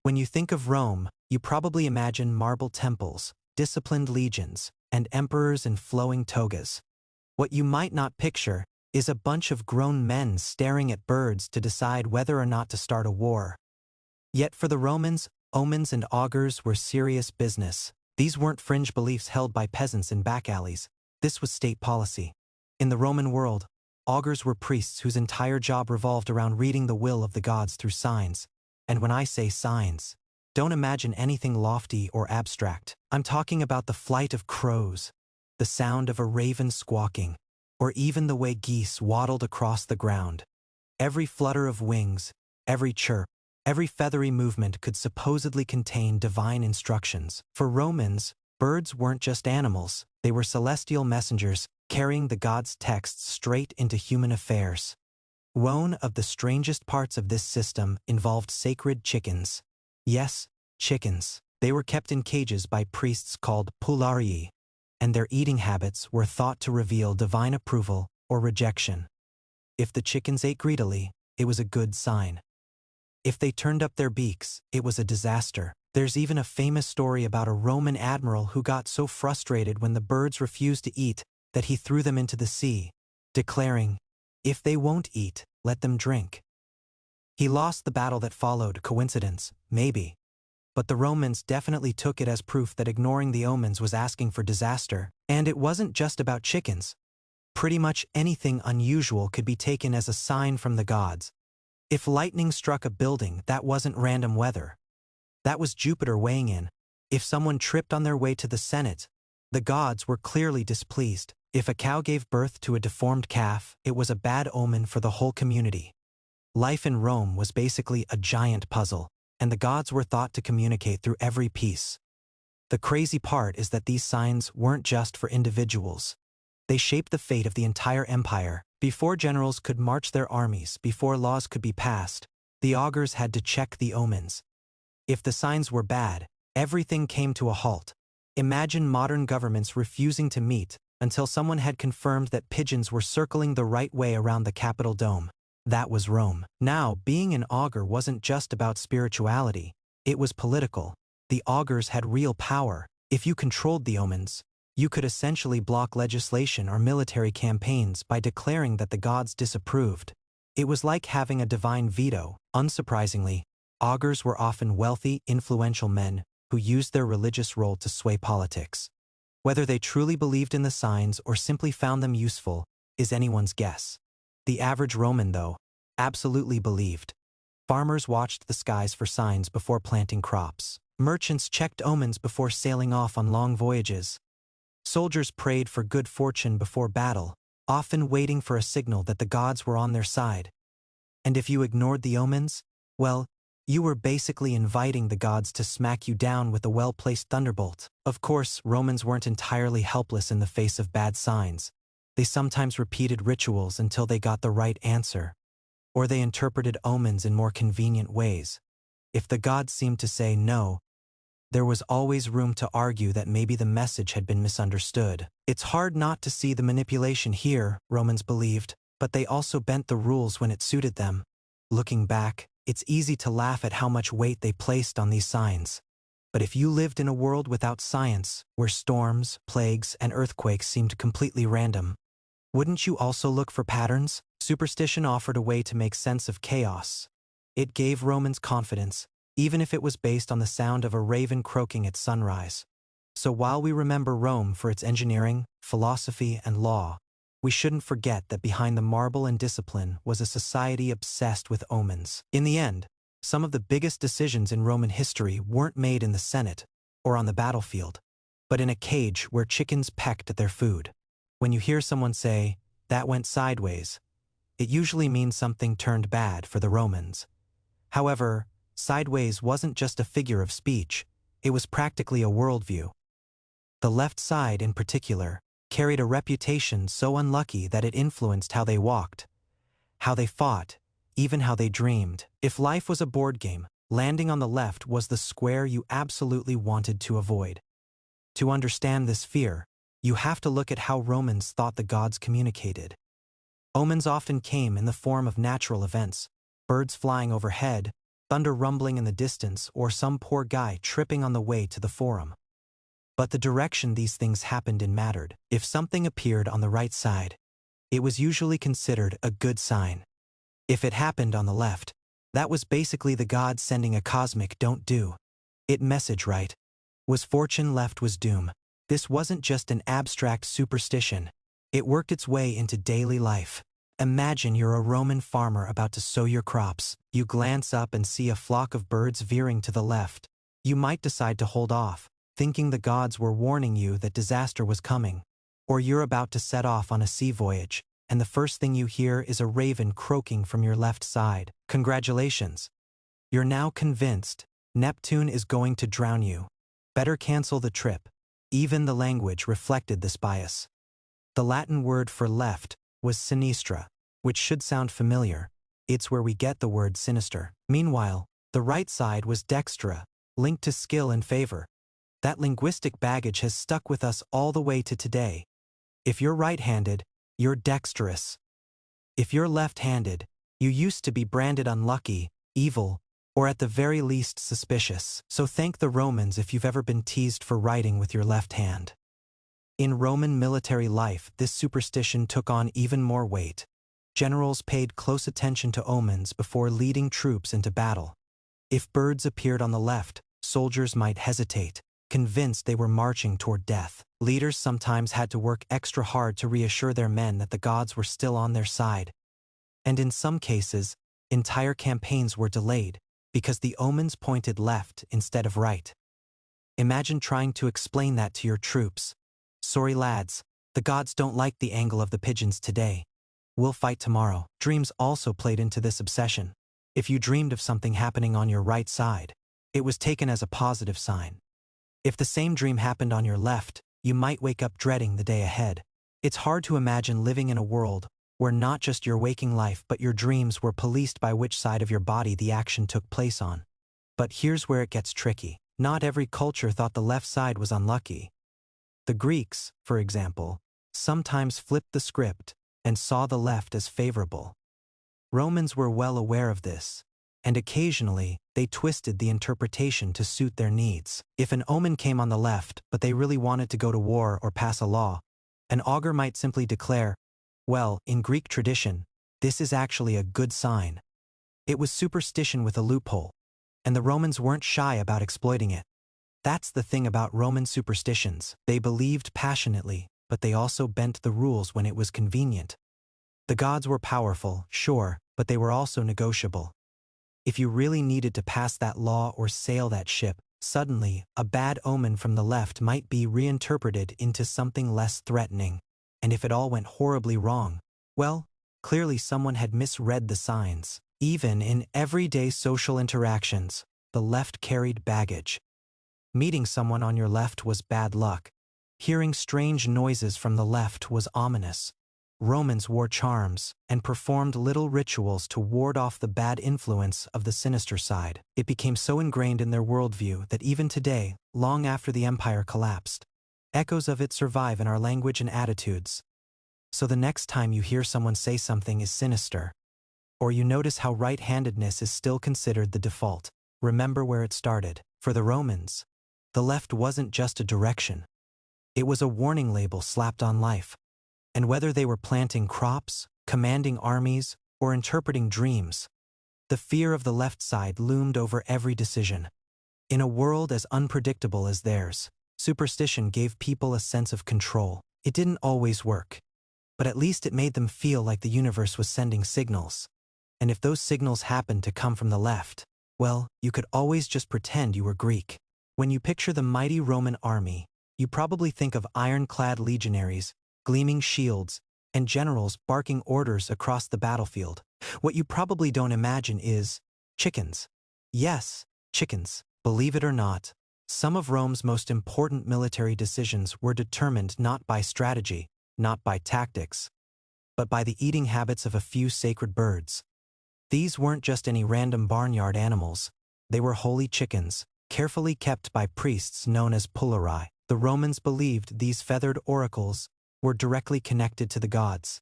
When you think of Rome, you probably imagine marble temples, disciplined legions, and emperors in flowing togas. What you might not picture is a bunch of grown men staring at birds to decide whether or not to start a war. Yet for the Romans, omens and augurs were serious business. These weren't fringe beliefs held by peasants in back alleys. This was state policy. In the Roman world, augurs were priests whose entire job revolved around reading the will of the gods through signs. And when I say signs, don't imagine anything lofty or abstract. I'm talking about the flight of crows, the sound of a raven squawking, or even the way geese waddled across the ground. Every flutter of wings, every chirp, every feathery movement could supposedly contain divine instructions. For Romans, birds weren't just animals, they were celestial messengers, carrying the gods' texts straight into human affairs. One of the strangest parts of this system involved sacred chickens. Yes, chickens. They were kept in cages by priests called pularii, and their eating habits were thought to reveal divine approval or rejection. If the chickens ate greedily, it was a good sign. If they turned up their beaks, it was a disaster. There's even a famous story about a Roman admiral who got so frustrated when the birds refused to eat that he threw them into the sea, declaring, "If they won't eat, let them drink." He lost the battle that followed. Coincidence? Maybe. But the Romans definitely took it as proof that ignoring the omens was asking for disaster. And it wasn't just about chickens. Pretty much anything unusual could be taken as a sign from the gods. If lightning struck a building, that wasn't random weather. That was Jupiter weighing in. If someone tripped on their way to the Senate, the gods were clearly displeased. If a cow gave birth to a deformed calf, it was a bad omen for the whole community. Life in Rome was basically a giant puzzle, and the gods were thought to communicate through every piece. The crazy part is that these signs weren't just for individuals. They shaped the fate of the entire empire. Before generals could march their armies, before laws could be passed, the augurs had to check the omens. If the signs were bad, everything came to a halt. Imagine modern governments refusing to meet until someone had confirmed that pigeons were circling the right way around the Capitol dome. That was Rome. Now, being an augur wasn't just about spirituality, it was political. The augurs had real power. If you controlled the omens, you could essentially block legislation or military campaigns by declaring that the gods disapproved. It was like having a divine veto. Unsurprisingly, augurs were often wealthy, influential men who used their religious role to sway politics. Whether they truly believed in the signs or simply found them useful is anyone's guess. The average Roman, though, absolutely believed. Farmers watched the skies for signs before planting crops. Merchants checked omens before sailing off on long voyages. Soldiers prayed for good fortune before battle, often waiting for a signal that the gods were on their side. And if you ignored the omens, well, you were basically inviting the gods to smack you down with a well-placed thunderbolt. Of course, Romans weren't entirely helpless in the face of bad signs. They sometimes repeated rituals until they got the right answer, or they interpreted omens in more convenient ways. If the gods seemed to say no, there was always room to argue that maybe the message had been misunderstood. It's hard not to see the manipulation here, Romans believed, but they also bent the rules when it suited them. Looking back, it's easy to laugh at how much weight they placed on these signs. But if you lived in a world without science, where storms, plagues, and earthquakes seemed completely random, wouldn't you also look for patterns? Superstition offered a way to make sense of chaos. It gave Romans confidence, even if it was based on the sound of a raven croaking at sunrise. So while we remember Rome for its engineering, philosophy, and law, we shouldn't forget that behind the marble and discipline was a society obsessed with omens. In the end, some of the biggest decisions in Roman history weren't made in the Senate or on the battlefield, but in a cage where chickens pecked at their food. When you hear someone say, "That went sideways," it usually means something turned bad for the Romans. However, sideways wasn't just a figure of speech, it was practically a worldview. The left side, in particular, carried a reputation so unlucky that it influenced how they walked, how they fought, even how they dreamed. If life was a board game, landing on the left was the square you absolutely wanted to avoid. To understand this fear, you have to look at how Romans thought the gods communicated. Omens often came in the form of natural events, birds flying overhead, thunder rumbling in the distance, or some poor guy tripping on the way to the forum. But the direction these things happened in mattered. If something appeared on the right side, it was usually considered a good sign. If it happened on the left, that was basically the gods sending a cosmic don't do it message, right? Was fortune left was doom. This wasn't just an abstract superstition. It worked its way into daily life. Imagine you're a Roman farmer about to sow your crops. You glance up and see a flock of birds veering to the left. You might decide to hold off, thinking the gods were warning you that disaster was coming. Or you're about to set off on a sea voyage, and the first thing you hear is a raven croaking from your left side. Congratulations! You're now convinced Neptune is going to drown you. Better cancel the trip. Even the language reflected this bias. The Latin word for left was sinistra, which should sound familiar. It's where we get the word sinister. Meanwhile, the right side was dextra, linked to skill and favor. That linguistic baggage has stuck with us all the way to today. If you're right-handed, you're dexterous. If you're left-handed, you used to be branded unlucky, evil, or at the very least suspicious. So thank the Romans if you've ever been teased for writing with your left hand. In Roman military life, this superstition took on even more weight. Generals paid close attention to omens before leading troops into battle. If birds appeared on the left, soldiers might hesitate, convinced they were marching toward death. Leaders sometimes had to work extra hard to reassure their men that the gods were still on their side. And in some cases, entire campaigns were delayed because the omens pointed left instead of right. Imagine trying to explain that to your troops. Sorry lads, the gods don't like the angle of the pigeons today. We'll fight tomorrow. Dreams also played into this obsession. If you dreamed of something happening on your right side, it was taken as a positive sign. If the same dream happened on your left, you might wake up dreading the day ahead. It's hard to imagine living in a world where not just your waking life but your dreams were policed by which side of your body the action took place on. But here's where it gets tricky. Not every culture thought the left side was unlucky. The Greeks, for example, sometimes flipped the script and saw the left as favorable. Romans were well aware of this, and occasionally they twisted the interpretation to suit their needs. If an omen came on the left but they really wanted to go to war or pass a law, an augur might simply declare, well, in Greek tradition, this is actually a good sign. It was superstition with a loophole, and the Romans weren't shy about exploiting it. That's the thing about Roman superstitions. They believed passionately, but they also bent the rules when it was convenient. The gods were powerful, sure, but they were also negotiable. If you really needed to pass that law or sail that ship, suddenly, a bad omen from the left might be reinterpreted into something less threatening. And if it all went horribly wrong, well, clearly someone had misread the signs. Even in everyday social interactions, the left carried baggage. Meeting someone on your left was bad luck. Hearing strange noises from the left was ominous. Romans wore charms and performed little rituals to ward off the bad influence of the sinister side. It became so ingrained in their worldview that even today, long after the empire collapsed, echoes of it survive in our language and attitudes. So the next time you hear someone say something is sinister, or you notice how right-handedness is still considered the default, remember where it started. For the Romans, the left wasn't just a direction. It was a warning label slapped on life. And whether they were planting crops, commanding armies, or interpreting dreams, the fear of the left side loomed over every decision. In a world as unpredictable as theirs, superstition gave people a sense of control. It didn't always work, but at least it made them feel like the universe was sending signals. And if those signals happened to come from the left, well, you could always just pretend you were Greek. When you picture the mighty Roman army, you probably think of ironclad legionaries, gleaming shields, and generals barking orders across the battlefield. What you probably don't imagine is chickens. Yes, chickens. Believe it or not, some of Rome's most important military decisions were determined not by strategy, not by tactics, but by the eating habits of a few sacred birds. These weren't just any random barnyard animals. They were holy chickens, carefully kept by priests known as pulleri. The Romans believed these feathered oracles were directly connected to the gods,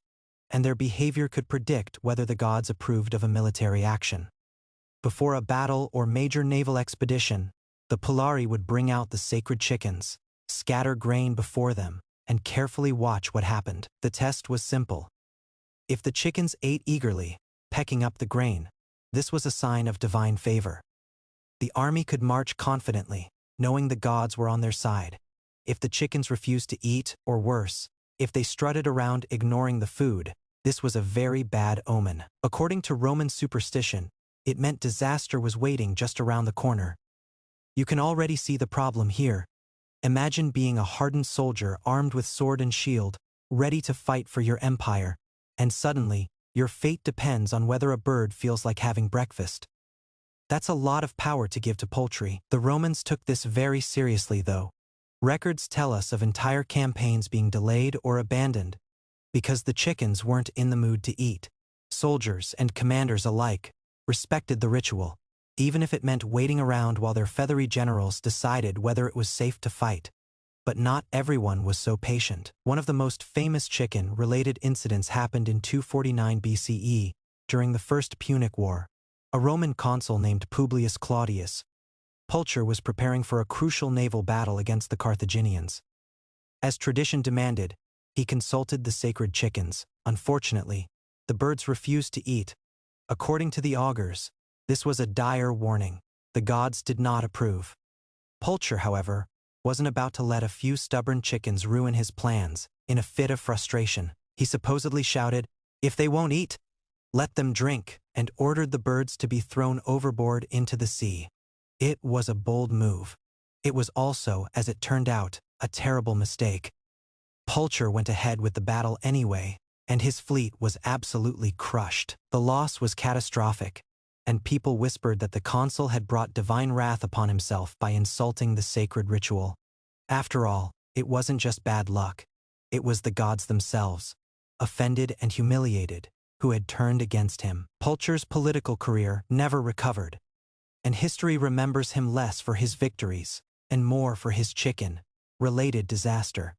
and their behavior could predict whether the gods approved of a military action. Before a battle or major naval expedition, the Polari would bring out the sacred chickens, scatter grain before them, and carefully watch what happened. The test was simple. If the chickens ate eagerly, pecking up the grain, this was a sign of divine favor. The army could march confidently, knowing the gods were on their side. If the chickens refused to eat, or worse, if they strutted around ignoring the food, this was a very bad omen. According to Roman superstition, it meant disaster was waiting just around the corner. You can already see the problem here. Imagine being a hardened soldier armed with sword and shield, ready to fight for your empire, and suddenly, your fate depends on whether a bird feels like having breakfast. That's a lot of power to give to poultry. The Romans took this very seriously, though. Records tell us of entire campaigns being delayed or abandoned because the chickens weren't in the mood to eat. Soldiers and commanders alike respected the ritual, even if it meant waiting around while their feathery generals decided whether it was safe to fight. But not everyone was so patient. One of the most famous chicken-related incidents happened in 249 BCE, during the First Punic War. A Roman consul named Publius Claudius Pulcher was preparing for a crucial naval battle against the Carthaginians. As tradition demanded, he consulted the sacred chickens. Unfortunately, the birds refused to eat. According to the augurs, this was a dire warning. The gods did not approve. Pulcher, however, wasn't about to let a few stubborn chickens ruin his plans. In a fit of frustration, he supposedly shouted, "If they won't eat, let them drink," and ordered the birds to be thrown overboard into the sea. It was a bold move. It was also, as it turned out, a terrible mistake. Pulcher went ahead with the battle anyway, and his fleet was absolutely crushed. The loss was catastrophic, and people whispered that the consul had brought divine wrath upon himself by insulting the sacred ritual. After all, it wasn't just bad luck. It was the gods themselves, offended and humiliated, who had turned against him. Pulcher's political career never recovered, and history remembers him less for his victories and more for his chicken-related disaster.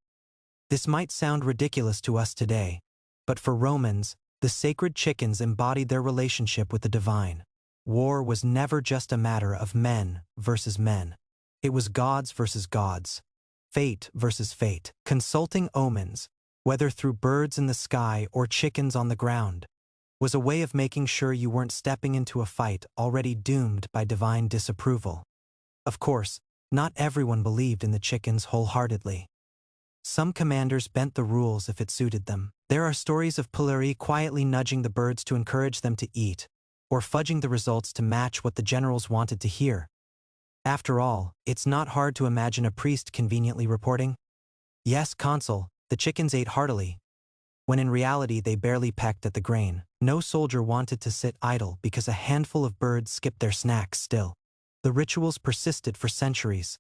This might sound ridiculous to us today, but for Romans, the sacred chickens embodied their relationship with the divine. War was never just a matter of men versus men. It was gods versus gods, fate versus fate. Consulting omens, whether through birds in the sky or chickens on the ground, was a way of making sure you weren't stepping into a fight already doomed by divine disapproval. Of course, not everyone believed in the chickens wholeheartedly. Some commanders bent the rules if it suited them. There are stories of Polari quietly nudging the birds to encourage them to eat, or fudging the results to match what the generals wanted to hear. After all, it's not hard to imagine a priest conveniently reporting, "Yes, consul, the chickens ate heartily," when in reality they barely pecked at the grain. No soldier wanted to sit idle because a handful of birds skipped their snacks still. The rituals persisted for centuries.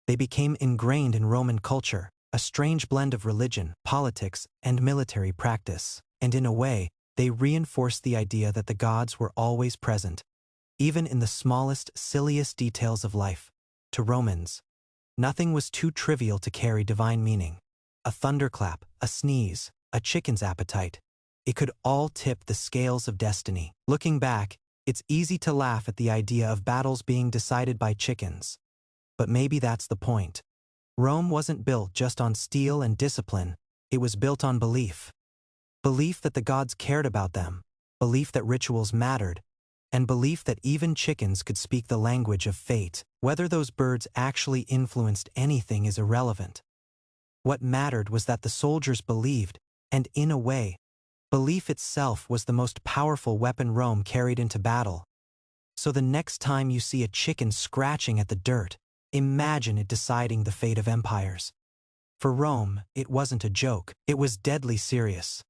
They became ingrained in Roman culture, a strange blend of religion, politics, and military practice. And in a way, they reinforced the idea that the gods were always present, even in the smallest, silliest details of life. To Romans, nothing was too trivial to carry divine meaning. A thunderclap, a sneeze, a chicken's appetite. It could all tip the scales of destiny. Looking back, it's easy to laugh at the idea of battles being decided by chickens. But maybe that's the point. Rome wasn't built just on steel and discipline, it was built on belief. Belief that the gods cared about them, belief that rituals mattered, and belief that even chickens could speak the language of fate. Whether those birds actually influenced anything is irrelevant. What mattered was that the soldiers believed, and in a way, belief itself was the most powerful weapon Rome carried into battle. So the next time you see a chicken scratching at the dirt, imagine it deciding the fate of empires. For Rome, it wasn't a joke, it was deadly serious.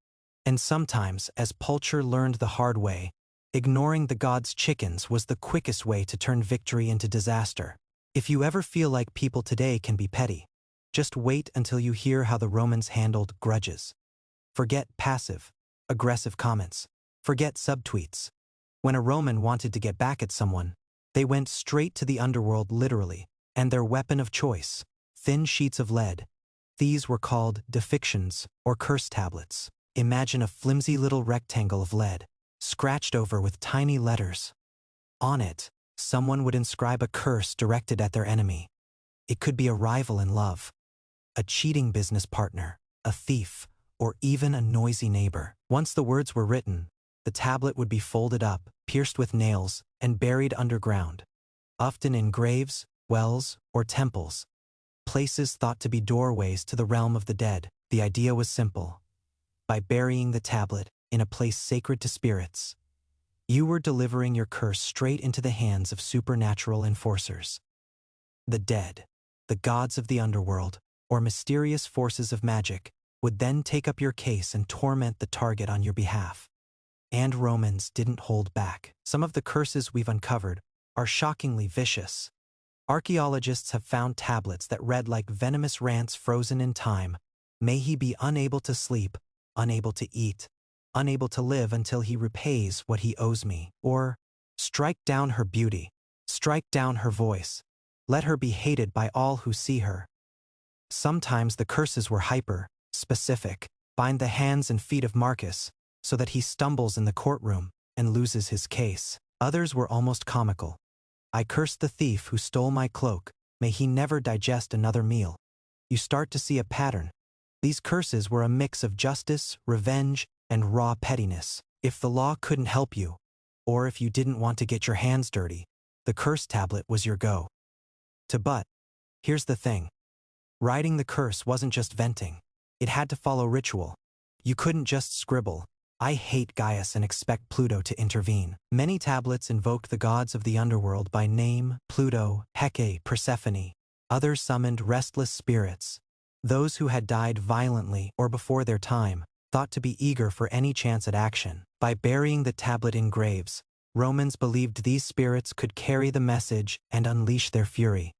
And sometimes, as Pulcher learned the hard way, ignoring the gods' chickens was the quickest way to turn victory into disaster. If you ever feel like people today can be petty, just wait until you hear how the Romans handled grudges. Forget passive-aggressive comments. Forget subtweets. When a Roman wanted to get back at someone, they went straight to the underworld literally, and their weapon of choice, thin sheets of lead. These were called defixtions, or curse tablets. Imagine a flimsy little rectangle of lead, scratched over with tiny letters. On it, someone would inscribe a curse directed at their enemy. It could be a rival in love, a cheating business partner, a thief, or even a noisy neighbor. Once the words were written, the tablet would be folded up, pierced with nails, and buried underground, often in graves, wells, or temples, places thought to be doorways to the realm of the dead. The idea was simple. By burying the tablet in a place sacred to spirits, you were delivering your curse straight into the hands of supernatural enforcers. The dead, the gods of the underworld, or mysterious forces of magic, would then take up your case and torment the target on your behalf. And Romans didn't hold back. Some of the curses we've uncovered are shockingly vicious. Archaeologists have found tablets that read like venomous rants frozen in time. May he be unable to sleep, unable to eat, unable to live until he repays what he owes me. Or, strike down her beauty, strike down her voice, let her be hated by all who see her. Sometimes the curses were hyper-specific. Bind the hands and feet of Marcus so that he stumbles in the courtroom and loses his case. Others were almost comical. I curse the thief who stole my cloak, may he never digest another meal. You start to see a pattern. These curses were a mix of justice, revenge, and raw pettiness. If the law couldn't help you, or if you didn't want to get your hands dirty, the curse tablet was your go-to. But here's the thing. Writing the curse wasn't just venting. It had to follow ritual. You couldn't just scribble, "I hate Gaius," and expect Pluto to intervene. Many tablets invoked the gods of the underworld by name: Pluto, Hecate, Persephone. Others summoned restless spirits, those who had died violently or before their time, thought to be eager for any chance at action. By burying the tablet in graves, Romans believed these spirits could carry the message and unleash their fury.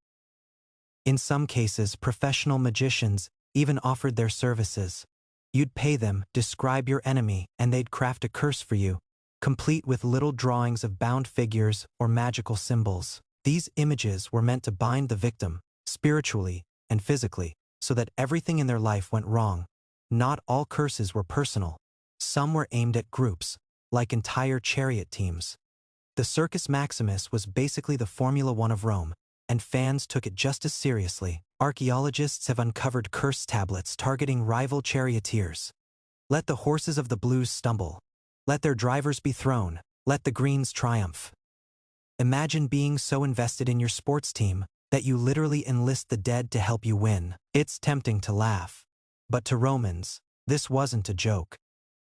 In some cases, professional magicians even offered their services. You'd pay them, describe your enemy, and they'd craft a curse for you, complete with little drawings of bound figures or magical symbols. These images were meant to bind the victim, spiritually and physically, so that everything in their life went wrong. Not all curses were personal. Some were aimed at groups, like entire chariot teams. The Circus Maximus was basically the Formula One of Rome, and fans took it just as seriously. Archaeologists have uncovered curse tablets targeting rival charioteers. Let the horses of the blues stumble. Let their drivers be thrown. Let the greens triumph. Imagine being so invested in your sports team that you literally enlist the dead to help you win. It's tempting to laugh. But to Romans, this wasn't a joke.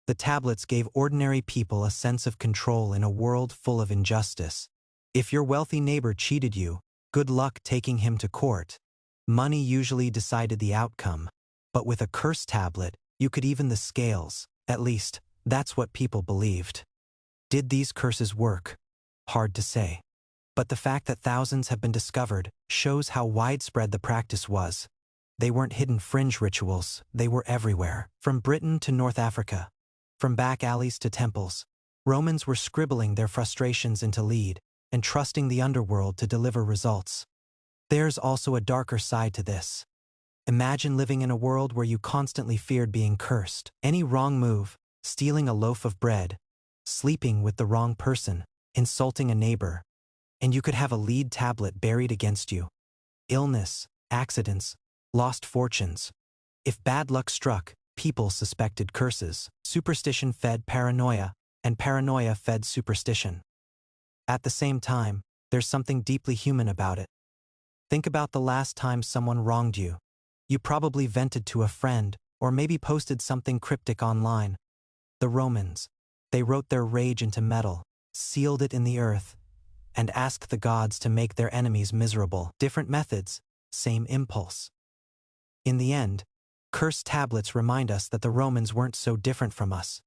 The tablets gave ordinary people a sense of control in a world full of injustice. If your wealthy neighbor cheated you, good luck taking him to court. Money usually decided the outcome, but with a curse tablet, you could even the scales. At least, that's what people believed. Did these curses work? Hard to say. But the fact that thousands have been discovered shows how widespread the practice was. They weren't hidden fringe rituals, they were everywhere. From Britain to North Africa, from back alleys to temples, Romans were scribbling their frustrations into lead and trusting the underworld to deliver results. There's also a darker side to this. Imagine living in a world where you constantly feared being cursed. Any wrong move, stealing a loaf of bread, sleeping with the wrong person, insulting a neighbor, and you could have a lead tablet buried against you. Illness, accidents, lost fortunes. If bad luck struck, people suspected curses. Superstition fed paranoia, and paranoia fed superstition. At the same time, there's something deeply human about it. Think about the last time someone wronged you. You probably vented to a friend, or maybe posted something cryptic online. The Romans, they wrote their rage into metal, sealed it in the earth, and asked the gods to make their enemies miserable. Different methods, same impulse. In the end, cursed tablets remind us that the Romans weren't so different from us.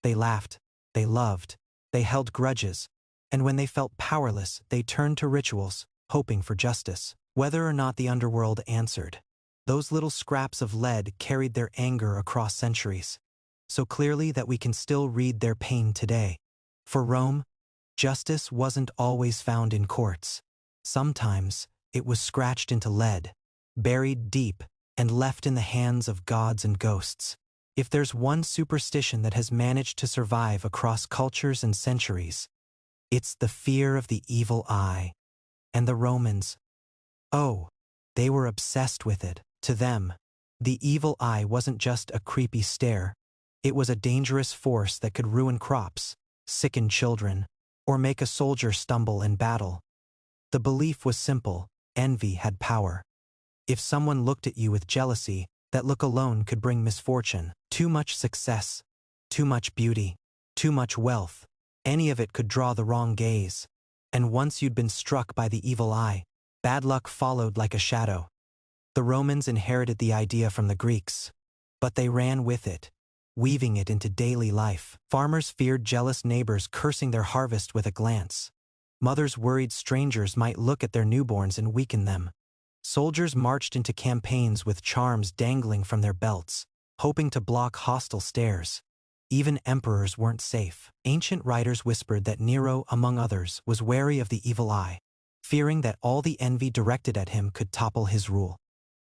They laughed, they loved, they held grudges, and when they felt powerless, they turned to rituals, hoping for justice. Whether or not the underworld answered, those little scraps of lead carried their anger across centuries, so clearly that we can still read their pain today. For Rome, justice wasn't always found in courts. Sometimes, it was scratched into lead, buried deep, and left in the hands of gods and ghosts. If there's one superstition that has managed to survive across cultures and centuries, It's the fear of the evil eye. And the Romans, oh, they were obsessed with it. To them, the evil eye wasn't just a creepy stare. It was a dangerous force that could ruin crops, sicken children, or make a soldier stumble in battle. The belief was simple: envy had power. If someone looked at you with jealousy, that look alone could bring misfortune. Too much success, too much beauty, too much wealth, any of it could draw the wrong gaze. And once you'd been struck by the evil eye, bad luck followed like a shadow. The Romans inherited the idea from the Greeks, but they ran with it, weaving it into daily life. Farmers feared jealous neighbors cursing their harvest with a glance. Mothers worried strangers might look at their newborns and weaken them. Soldiers marched into campaigns with charms dangling from their belts, hoping to block hostile stares. Even emperors weren't safe. Ancient writers whispered that Nero, among others, was wary of the evil eye, fearing that all the envy directed at him could topple his rule.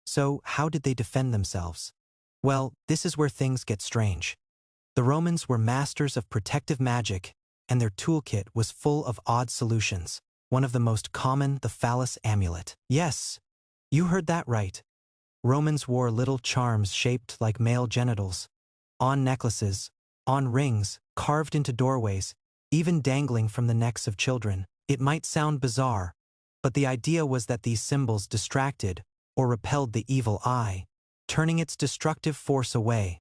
So, how did they defend themselves? Well, this is where things get strange. The Romans were masters of protective magic, and their toolkit was full of odd solutions. One of the most common, the phallus amulet. Yes, you heard that right. Romans wore little charms shaped like male genitals, on necklaces, on rings, carved into doorways, even dangling from the necks of children. It might sound bizarre, but the idea was that these symbols distracted or repelled the evil eye, turning its destructive force away.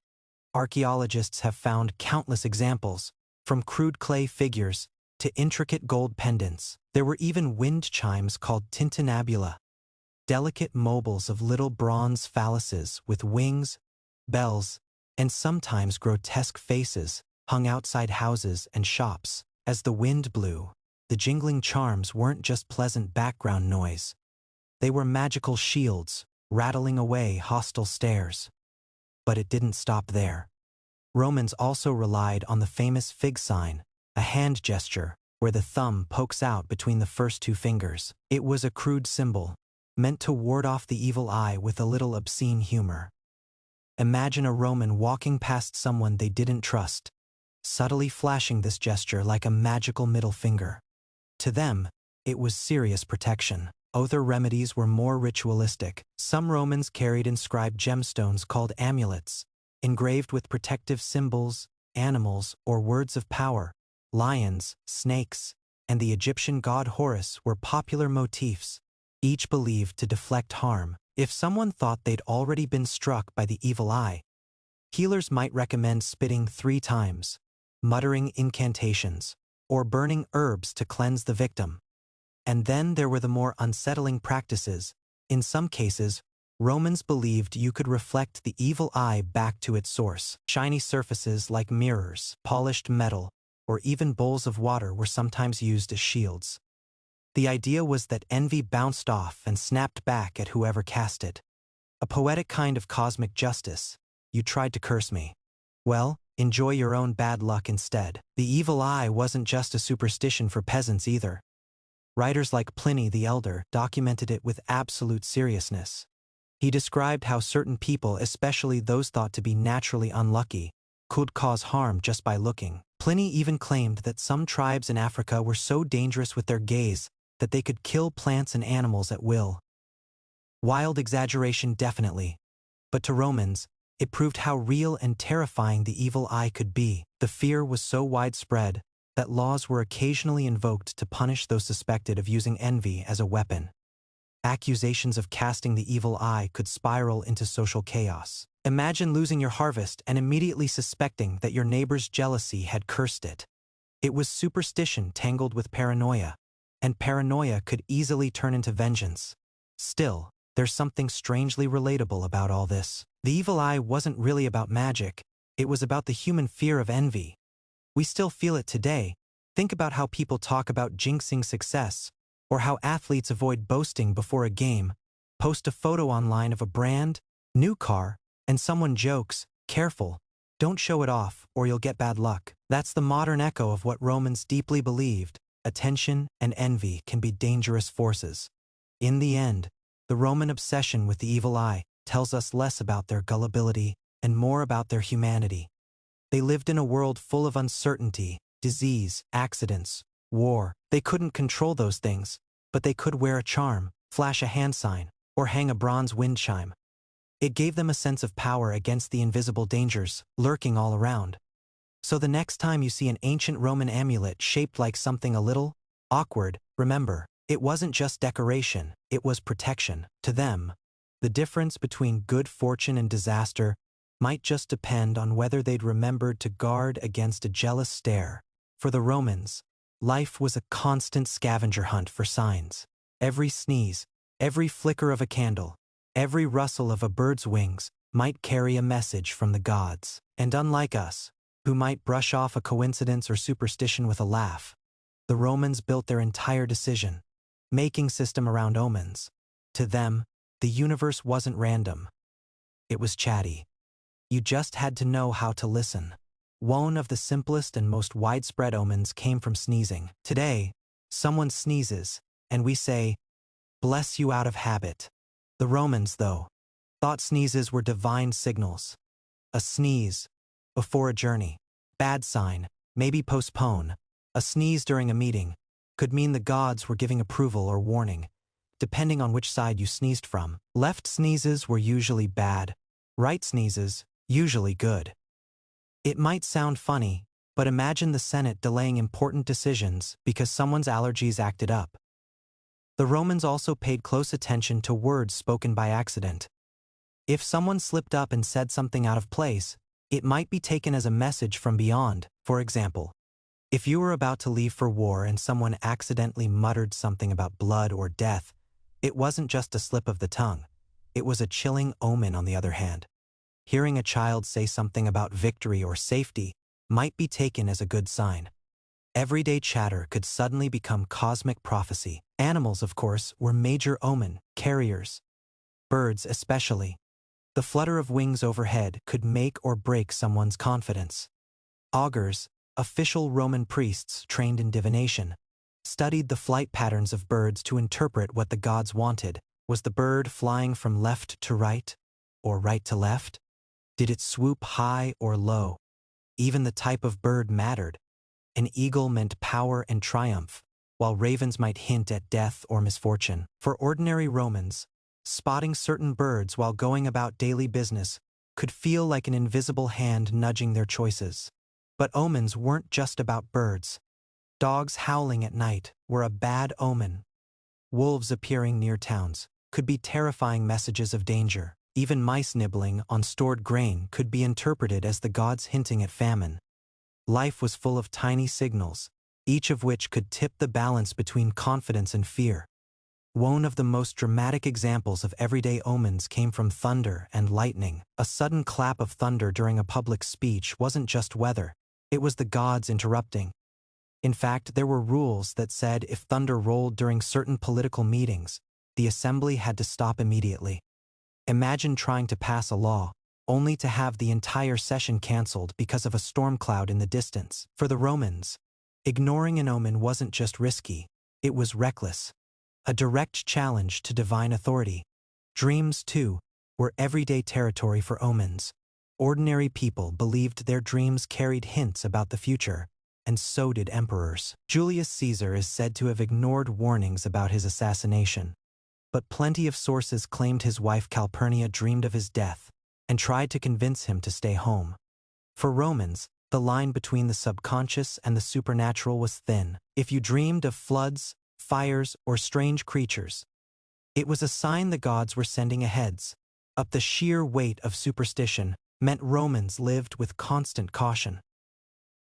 Archaeologists have found countless examples, from crude clay figures to intricate gold pendants. There were even wind chimes called tintinnabula, delicate mobiles of little bronze phalluses with wings, bells, and sometimes grotesque faces, hung outside houses and shops. As the wind blew, the jingling charms weren't just pleasant background noise. They were magical shields, rattling away hostile stares. But it didn't stop there. Romans also relied on the famous fig sign, a hand gesture where the thumb pokes out between the first two fingers. It was a crude symbol, meant to ward off the evil eye with a little obscene humor. Imagine a Roman walking past someone they didn't trust, subtly flashing this gesture like a magical middle finger. To them, it was serious protection. Other remedies were more ritualistic. Some Romans carried inscribed gemstones called amulets, engraved with protective symbols, animals, or words of power. Lions, snakes, and the Egyptian god Horus were popular motifs, each believed to deflect harm. If someone thought they'd already been struck by the evil eye, healers might recommend spitting 3 times, muttering incantations, or burning herbs to cleanse the victim. And then there were the more unsettling practices. In some cases, Romans believed you could reflect the evil eye back to its source. Shiny surfaces like mirrors, polished metal, or even bowls of water were sometimes used as shields. The idea was that envy bounced off and snapped back at whoever cast it. A poetic kind of cosmic justice. You tried to curse me. Well, enjoy your own bad luck instead. The evil eye wasn't just a superstition for peasants either. Writers like Pliny the Elder documented it with absolute seriousness. He described how certain people, especially those thought to be naturally unlucky, could cause harm just by looking. Pliny even claimed that some tribes in Africa were so dangerous with their gaze that they could kill plants and animals at will. Wild exaggeration, definitely. But to Romans, it proved how real and terrifying the evil eye could be. The fear was so widespread that laws were occasionally invoked to punish those suspected of using envy as a weapon. Accusations of casting the evil eye could spiral into social chaos. Imagine losing your harvest and immediately suspecting that your neighbor's jealousy had cursed it. It was superstition tangled with paranoia, and paranoia could easily turn into vengeance. Still, there's something strangely relatable about all this. The evil eye wasn't really about magic, it was about the human fear of envy. We still feel it today. Think about how people talk about jinxing success, or how athletes avoid boasting before a game. Post a photo online of a brand new car, and someone jokes, "Careful, don't show it off or you'll get bad luck." That's the modern echo of what Romans deeply believed. Attention and envy can be dangerous forces. In the end, the Roman obsession with the evil eye tells us less about their gullibility and more about their humanity. They lived in a world full of uncertainty, disease, accidents, war. They couldn't control those things, but they could wear a charm, flash a hand sign, or hang a bronze wind chime. It gave them a sense of power against the invisible dangers lurking all around. So the next time you see an ancient Roman amulet shaped like something a little awkward, remember, it wasn't just decoration, it was protection. To them, the difference between good fortune and disaster might just depend on whether they'd remembered to guard against a jealous stare. For the Romans, life was a constant scavenger hunt for signs. Every sneeze, every flicker of a candle, every rustle of a bird's wings might carry a message from the gods. And unlike us, who might brush off a coincidence or superstition with a laugh, the Romans built their entire decision-making system around omens. To them, the universe wasn't random. It was chatty. You just had to know how to listen. One of the simplest and most widespread omens came from sneezing. Today, someone sneezes, and we say, "Bless you," out of habit. The Romans, though, thought sneezes were divine signals. A sneeze before a journey, bad sign, maybe postpone. A sneeze during a meeting could mean the gods were giving approval or warning, depending on which side you sneezed from. Left sneezes were usually bad, right sneezes, usually good. It might sound funny, but imagine the Senate delaying important decisions because someone's allergies acted up. The Romans also paid close attention to words spoken by accident. If someone slipped up and said something out of place, it might be taken as a message from beyond. For example, if you were about to leave for war and someone accidentally muttered something about blood or death, it wasn't just a slip of the tongue. It was a chilling omen. On the other hand, hearing a child say something about victory or safety might be taken as a good sign. Everyday chatter could suddenly become cosmic prophecy. Animals, of course, were major omen carriers. Birds especially. The flutter of wings overhead could make or break someone's confidence. Augurs, official Roman priests trained in divination, studied the flight patterns of birds to interpret what the gods wanted. Was the bird flying from left to right, or right to left? Did it swoop high or low? Even the type of bird mattered. An eagle meant power and triumph, while ravens might hint at death or misfortune. For ordinary Romans, spotting certain birds while going about daily business could feel like an invisible hand nudging their choices. But omens weren't just about birds. Dogs howling at night were a bad omen. Wolves appearing near towns could be terrifying messages of danger. Even mice nibbling on stored grain could be interpreted as the gods hinting at famine. Life was full of tiny signals, each of which could tip the balance between confidence and fear. One of the most dramatic examples of everyday omens came from thunder and lightning. A sudden clap of thunder during a public speech wasn't just weather, it was the gods interrupting. In fact, there were rules that said if thunder rolled during certain political meetings, the assembly had to stop immediately. Imagine trying to pass a law, only to have the entire session cancelled because of a storm cloud in the distance. For the Romans, ignoring an omen wasn't just risky, it was reckless. A direct challenge to divine authority. Dreams, too, were everyday territory for omens. Ordinary people believed their dreams carried hints about the future, and so did emperors. Julius Caesar is said to have ignored warnings about his assassination. But plenty of sources claimed his wife Calpurnia dreamed of his death and tried to convince him to stay home. For Romans, the line between the subconscious and the supernatural was thin. If you dreamed of floods, fires, or strange creatures, it was a sign the gods were sending ahead. Up the sheer weight of superstition meant Romans lived with constant caution.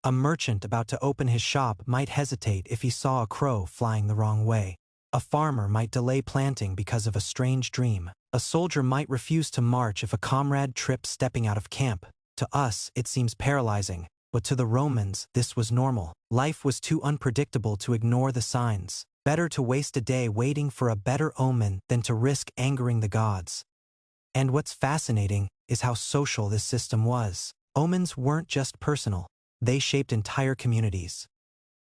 A merchant about to open his shop might hesitate if he saw a crow flying the wrong way. A farmer might delay planting because of a strange dream. A soldier might refuse to march if a comrade tripped stepping out of camp. To us, it seems paralyzing, but to the Romans, this was normal. Life was too unpredictable to ignore the signs. Better to waste a day waiting for a better omen than to risk angering the gods. And what's fascinating is how social this system was. Omens weren't just personal, they shaped entire communities.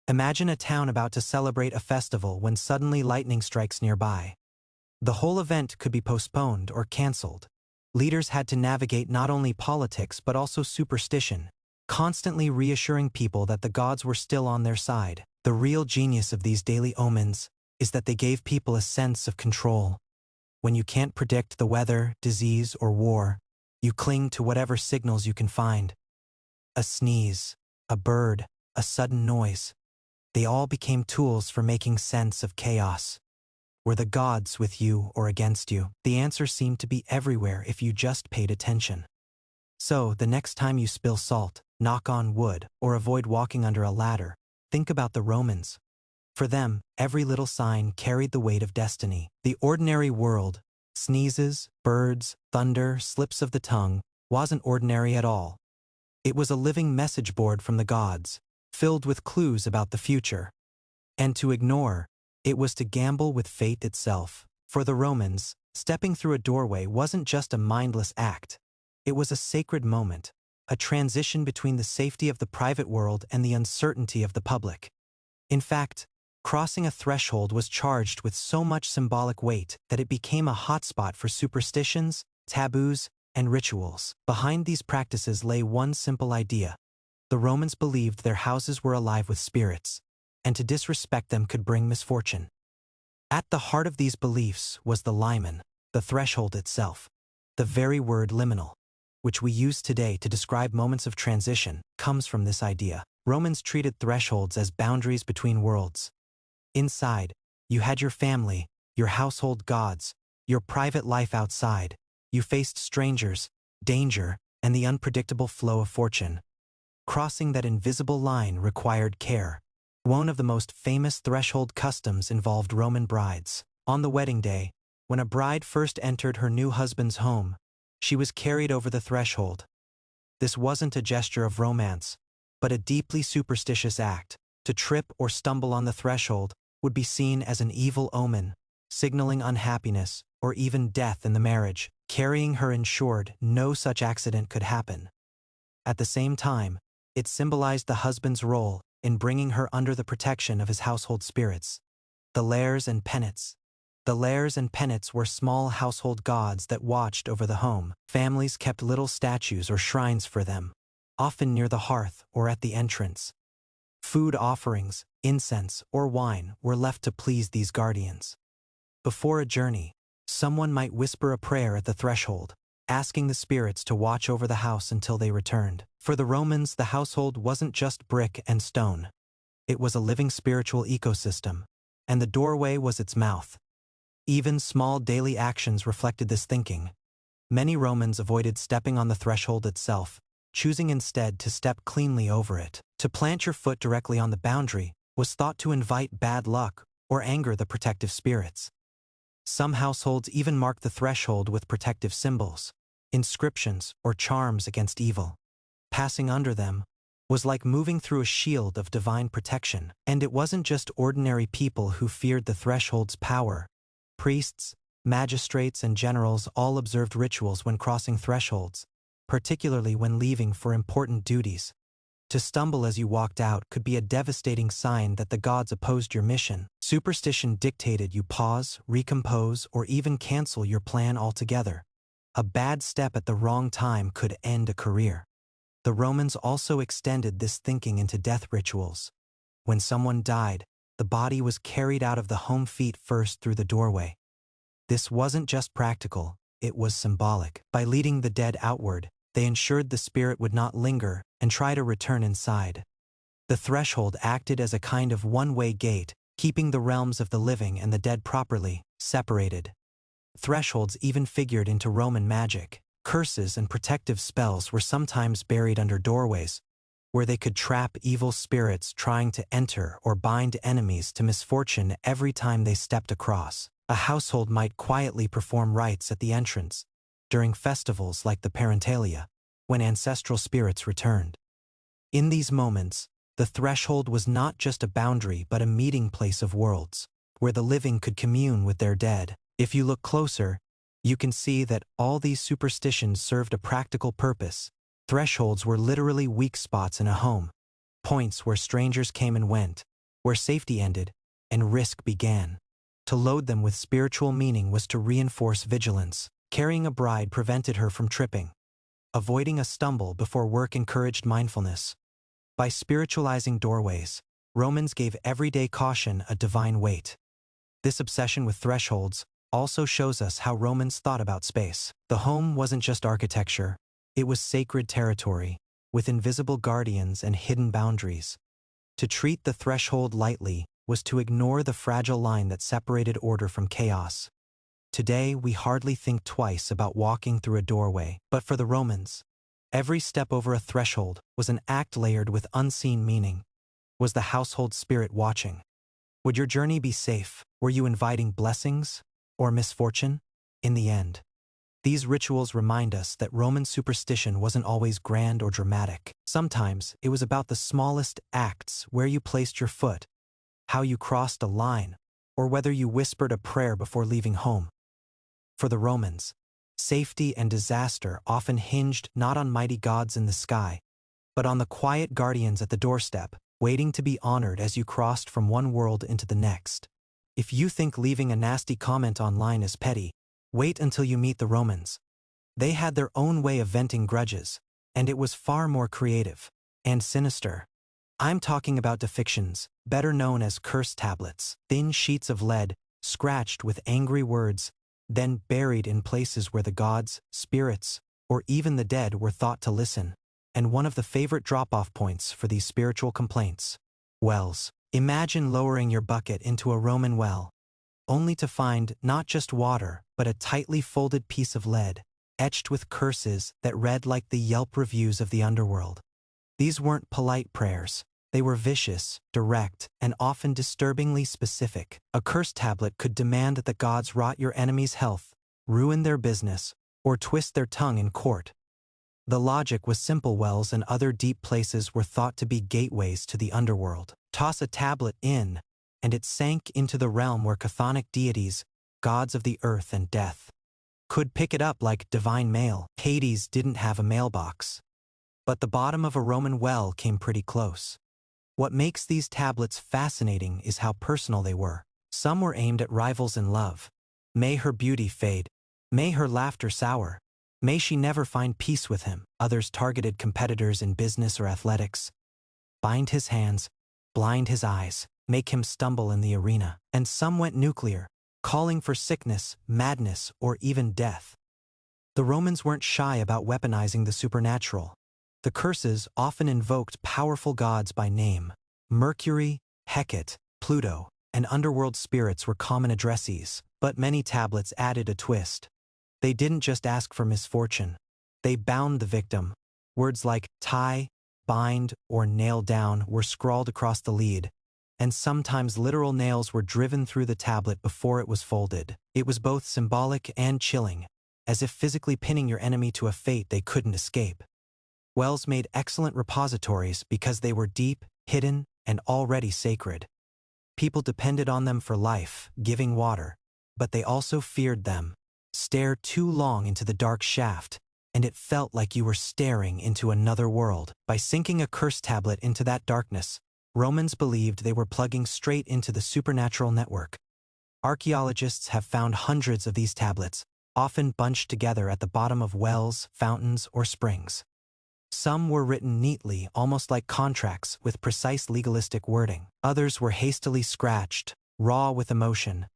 Imagine a town about to celebrate a festival when suddenly lightning strikes nearby. The whole event could be postponed or cancelled. Leaders had to navigate not only politics but also superstition, constantly reassuring people that the gods were still on their side. The real genius of these daily omens is that they gave people a sense of control. When you can't predict the weather, disease, or war, you cling to whatever signals you can find. A sneeze, a bird, a sudden noise. They all became tools for making sense of chaos. Were the gods with you or against you? The answer seemed to be everywhere if you just paid attention. So, the next time you spill salt, knock on wood, or avoid walking under a ladder, think about the Romans. For them, every little sign carried the weight of destiny. The ordinary world, sneezes, birds, thunder, slips of the tongue, wasn't ordinary at all. It was a living message board from the gods, filled with clues about the future. And to ignore, it was to gamble with fate itself. For the Romans, stepping through a doorway wasn't just a mindless act. It was a sacred moment, a transition between the safety of the private world and the uncertainty of the public. In fact, crossing a threshold was charged with so much symbolic weight that it became a hotspot for superstitions, taboos, and rituals. Behind these practices lay one simple idea. The Romans believed their houses were alive with spirits, and to disrespect them could bring misfortune. At the heart of these beliefs was the limen, the threshold itself. The very word liminal, which we use today to describe moments of transition, comes from this idea. Romans treated thresholds as boundaries between worlds. Inside, you had your family, your household gods, your private life outside. You faced strangers, danger, and the unpredictable flow of fortune. Crossing that invisible line required care. One of the most famous threshold customs involved Roman brides. On the wedding day, when a bride first entered her new husband's home, she was carried over the threshold. This wasn't a gesture of romance, but a deeply superstitious act. To trip or stumble on the threshold would be seen as an evil omen, signaling unhappiness or even death in the marriage. Carrying her ensured no such accident could happen. At the same time, it symbolized the husband's role in bringing her under the protection of his household spirits. The lares and penates. The lares and penates were small household gods that watched over the home. Families kept little statues or shrines for them, often near the hearth or at the entrance. Food offerings, incense, or wine were left to please these guardians. Before a journey, someone might whisper a prayer at the threshold, asking the spirits to watch over the house until they returned. For the Romans, the household wasn't just brick and stone. It was a living spiritual ecosystem, and the doorway was its mouth. Even small daily actions reflected this thinking. Many Romans avoided stepping on the threshold itself, choosing instead to step cleanly over it. To plant your foot directly on the boundary was thought to invite bad luck or anger the protective spirits. Some households even marked the threshold with protective symbols, inscriptions, or charms against evil. Passing under them was like moving through a shield of divine protection. And it wasn't just ordinary people who feared the threshold's power. Priests, magistrates, and generals all observed rituals when crossing thresholds, particularly when leaving for important duties. To stumble as you walked out could be a devastating sign that the gods opposed your mission. Superstition dictated you pause, recompose, or even cancel your plan altogether. A bad step at the wrong time could end a career. The Romans also extended this thinking into death rituals. When someone died, the body was carried out of the home feet first through the doorway. This wasn't just practical, it was symbolic. By leading the dead outward, they ensured the spirit would not linger and try to return inside. The threshold acted as a kind of one-way gate, keeping the realms of the living and the dead properly separated. Thresholds even figured into Roman magic. Curses and protective spells were sometimes buried under doorways, where they could trap evil spirits trying to enter or bind enemies to misfortune every time they stepped across. A household might quietly perform rites at the entrance, during festivals like the Parentalia, when ancestral spirits returned. In these moments, the threshold was not just a boundary but a meeting place of worlds, where the living could commune with their dead. If you look closer, you can see that all these superstitions served a practical purpose. Thresholds were literally weak spots in a home, points where strangers came and went, where safety ended and risk began. To load them with spiritual meaning was to reinforce vigilance. Carrying a bride prevented her from tripping. Avoiding a stumble before work encouraged mindfulness. By spiritualizing doorways, Romans gave everyday caution a divine weight. This obsession with thresholds also shows us how Romans thought about space. The home wasn't just architecture, it was sacred territory, with invisible guardians and hidden boundaries. To treat the threshold lightly was to ignore the fragile line that separated order from chaos. Today, we hardly think twice about walking through a doorway, but for the Romans, every step over a threshold was an act layered with unseen meaning. Was the household spirit watching? Would your journey be safe? Were you inviting blessings or misfortune? In the end, these rituals remind us that Roman superstition wasn't always grand or dramatic. Sometimes it was about the smallest acts, where you placed your foot, how you crossed a line, or whether you whispered a prayer before leaving home. For the Romans, safety and disaster often hinged not on mighty gods in the sky, but on the quiet guardians at the doorstep, waiting to be honored as you crossed from one world into the next. If you think leaving a nasty comment online is petty, wait until you meet the Romans. They had their own way of venting grudges, and it was far more creative and sinister. I'm talking about depictions, better known as curse tablets, thin sheets of lead, scratched with angry words, then buried in places where the gods, spirits, or even the dead were thought to listen. And one of the favorite drop-off points for these spiritual complaints: wells. Imagine lowering your bucket into a Roman well, only to find not just water, but a tightly folded piece of lead, etched with curses that read like the Yelp reviews of the underworld. These weren't polite prayers. They were vicious, direct, and often disturbingly specific. A curse tablet could demand that the gods rot your enemy's health, ruin their business, or twist their tongue in court. The logic was simple: wells and other deep places were thought to be gateways to the underworld. Toss a tablet in, and it sank into the realm where chthonic deities, gods of the earth and death, could pick it up like divine mail. Hades didn't have a mailbox, but the bottom of a Roman well came pretty close. What makes these tablets fascinating is how personal they were. Some were aimed at rivals in love. May her beauty fade. May her laughter sour. May she never find peace with him. Others targeted competitors in business or athletics. Bind his hands, blind his eyes, make him stumble in the arena. And some went nuclear, calling for sickness, madness, or even death. The Romans weren't shy about weaponizing the supernatural. The curses often invoked powerful gods by name. Mercury, Hecate, Pluto, and underworld spirits were common addressees, but many tablets added a twist. They didn't just ask for misfortune. They bound the victim. Words like tie, bind, or nail down were scrawled across the lead, and sometimes literal nails were driven through the tablet before it was folded. It was both symbolic and chilling, as if physically pinning your enemy to a fate they couldn't escape. Wells made excellent repositories because they were deep, hidden, and already sacred. People depended on them for life, giving water, but they also feared them. Stare too long into the dark shaft, and it felt like you were staring into another world. By sinking a curse tablet into that darkness, Romans believed they were plugging straight into the supernatural network. Archaeologists have found hundreds of these tablets, often bunched together at the bottom of wells, fountains, or springs. Some were written neatly, almost like contracts, with precise legalistic wording. Others were hastily scratched, raw with emotion.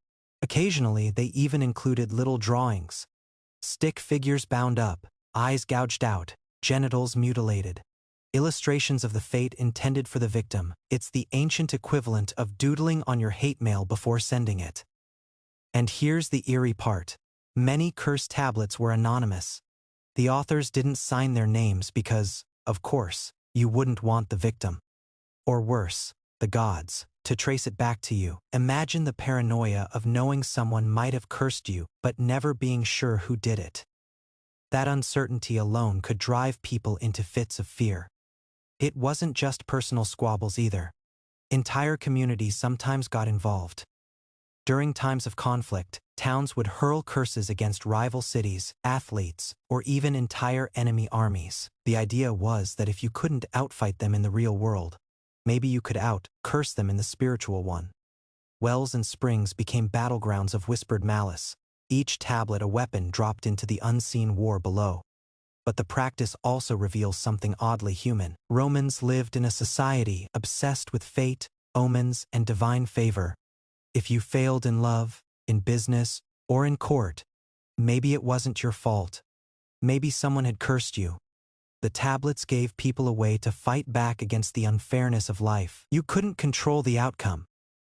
Occasionally, they even included little drawings. Stick figures bound up, eyes gouged out, genitals mutilated. Illustrations of the fate intended for the victim. It's the ancient equivalent of doodling on your hate mail before sending it. And here's the eerie part. Many curse tablets were anonymous. The authors didn't sign their names because, of course, you wouldn't want the victim, or worse, the gods, to trace it back to you. Imagine the paranoia of knowing someone might have cursed you but never being sure who did it. That uncertainty alone could drive people into fits of fear. It wasn't just personal squabbles either. Entire communities sometimes got involved. During times of conflict, towns would hurl curses against rival cities, athletes, or even entire enemy armies. The idea was that if you couldn't outfight them in the real world, maybe you could out-curse them in the spiritual one. Wells and springs became battlegrounds of whispered malice, each tablet a weapon dropped into the unseen war below. But the practice also reveals something oddly human. Romans lived in a society obsessed with fate, omens, and divine favor. If you failed in love, in business, or in court, maybe it wasn't your fault. Maybe someone had cursed you. The tablets gave people a way to fight back against the unfairness of life. You couldn't control the outcome,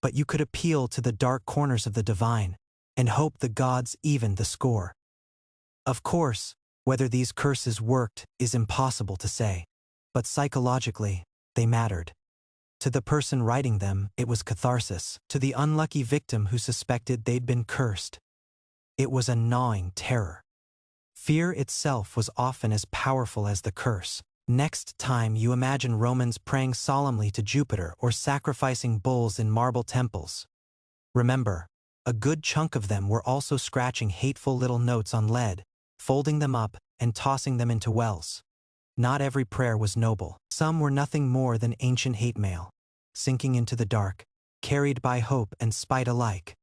but you could appeal to the dark corners of the divine and hope the gods evened the score. Of course, whether these curses worked is impossible to say, but psychologically, they mattered. To the person writing them, it was catharsis. To the unlucky victim who suspected they'd been cursed, it was a gnawing terror. Fear itself was often as powerful as the curse. Next time you imagine Romans praying solemnly to Jupiter or sacrificing bulls in marble temples, remember, a good chunk of them were also scratching hateful little notes on lead, folding them up, and tossing them into wells. Not every prayer was noble. Some were nothing more than ancient hate mail, sinking into the dark, carried by hope and spite alike.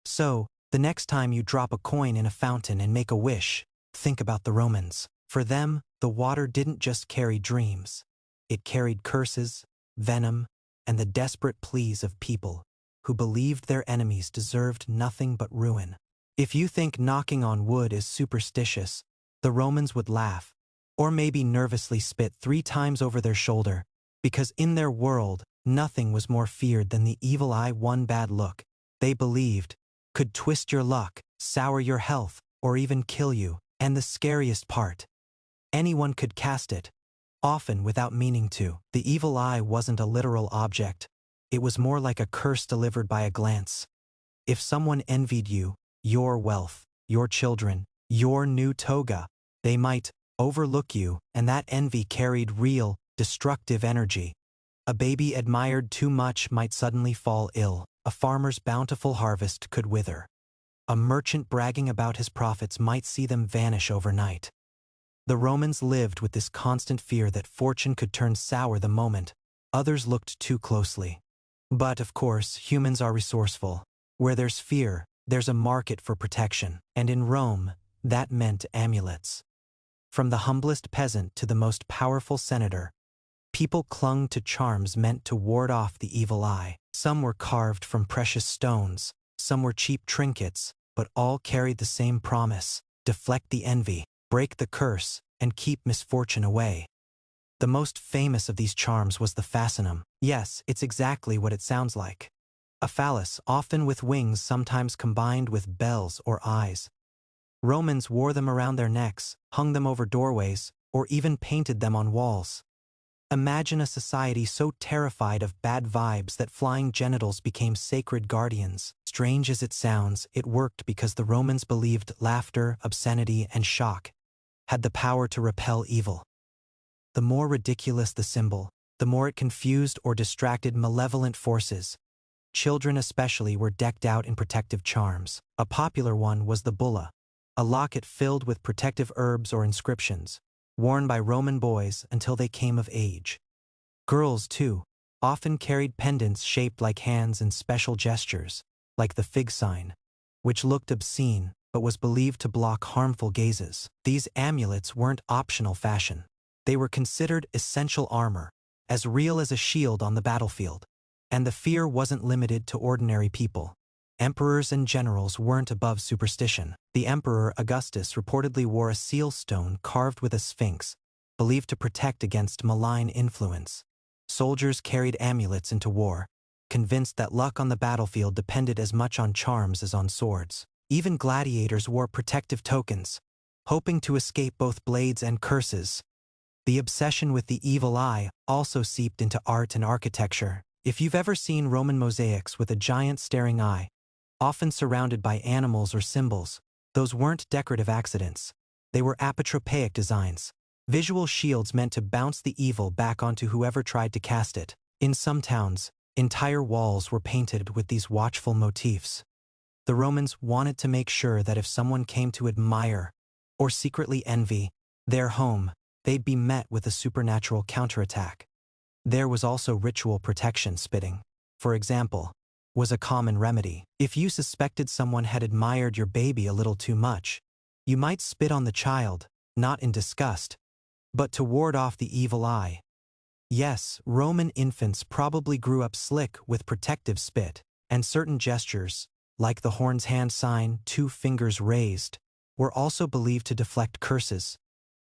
So, the next time you drop a coin in a fountain and make a wish, think about the Romans. For them, the water didn't just carry dreams. It carried curses, venom, and the desperate pleas of people who believed their enemies deserved nothing but ruin. If you think knocking on wood is superstitious, the Romans would laugh, or maybe nervously spit 3 times over their shoulder, because in their world, nothing was more feared than the evil eye. One bad look, they believed, could twist your luck, sour your health, or even kill you. And the scariest part, anyone could cast it, often without meaning to. The evil eye wasn't a literal object. It was more like a curse delivered by a glance. If someone envied you, your wealth, your children, your new toga, they might overlook you, and that envy carried real, destructive energy. A baby admired too much might suddenly fall ill. A farmer's bountiful harvest could wither. A merchant bragging about his profits might see them vanish overnight. The Romans lived with this constant fear that fortune could turn sour the moment others looked too closely. But of course, humans are resourceful. Where there's fear, there's a market for protection. And in Rome, that meant amulets. From the humblest peasant to the most powerful senator, people clung to charms meant to ward off the evil eye. Some were carved from precious stones, some were cheap trinkets, but all carried the same promise: deflect the envy, break the curse, and keep misfortune away. The most famous of these charms was the fascinum. Yes, it's exactly what it sounds like. A phallus, often with wings, sometimes combined with bells or eyes. Romans wore them around their necks, hung them over doorways, or even painted them on walls. Imagine a society so terrified of bad vibes that flying genitals became sacred guardians. Strange as it sounds, it worked because the Romans believed laughter, obscenity, and shock had the power to repel evil. The more ridiculous the symbol, the more it confused or distracted malevolent forces. Children especially were decked out in protective charms. A popular one was the bulla, a locket filled with protective herbs or inscriptions, worn by Roman boys until they came of age. Girls, too, often carried pendants shaped like hands and special gestures, like the fig sign, which looked obscene but was believed to block harmful gazes. These amulets weren't optional fashion. They were considered essential armor, as real as a shield on the battlefield. And the fear wasn't limited to ordinary people. Emperors and generals weren't above superstition. The Emperor Augustus reportedly wore a seal stone carved with a sphinx, believed to protect against malign influence. Soldiers carried amulets into war, convinced that luck on the battlefield depended as much on charms as on swords. Even gladiators wore protective tokens, hoping to escape both blades and curses. The obsession with the evil eye also seeped into art and architecture. If you've ever seen Roman mosaics with a giant staring eye, often surrounded by animals or symbols, those weren't decorative accidents. They were apotropaic designs, visual shields meant to bounce the evil back onto whoever tried to cast it. In some towns, entire walls were painted with these watchful motifs. The Romans wanted to make sure that if someone came to admire or secretly envy their home, they'd be met with a supernatural counterattack. There was also ritual protection. Spitting, for example, was a common remedy. If you suspected someone had admired your baby a little too much, you might spit on the child, not in disgust, but to ward off the evil eye. Yes, Roman infants probably grew up slick with protective spit, and certain gestures, like the horn's hand sign, 2 fingers raised, were also believed to deflect curses.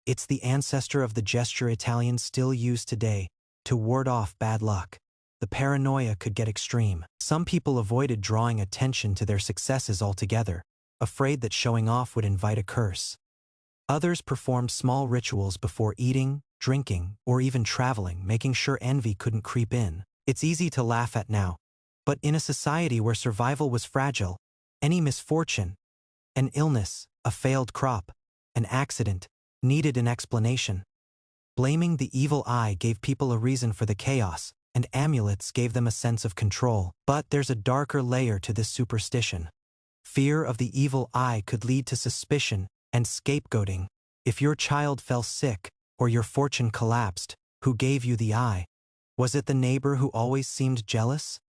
It's the ancestor of the gesture Italians still use today to ward off bad luck. The paranoia could get extreme. Some people avoided drawing attention to their successes altogether, afraid that showing off would invite a curse. Others performed small rituals before eating, drinking, or even traveling, making sure envy couldn't creep in. It's easy to laugh at now, but in a society where survival was fragile, any misfortune, an illness, a failed crop, an accident, needed an explanation. Blaming the evil eye gave people a reason for the chaos, and amulets gave them a sense of control. But there's a darker layer to this superstition. Fear of the evil eye could lead to suspicion and scapegoating. If your child fell sick, or your fortune collapsed, who gave you the eye? Was it the neighbor who always seemed jealous?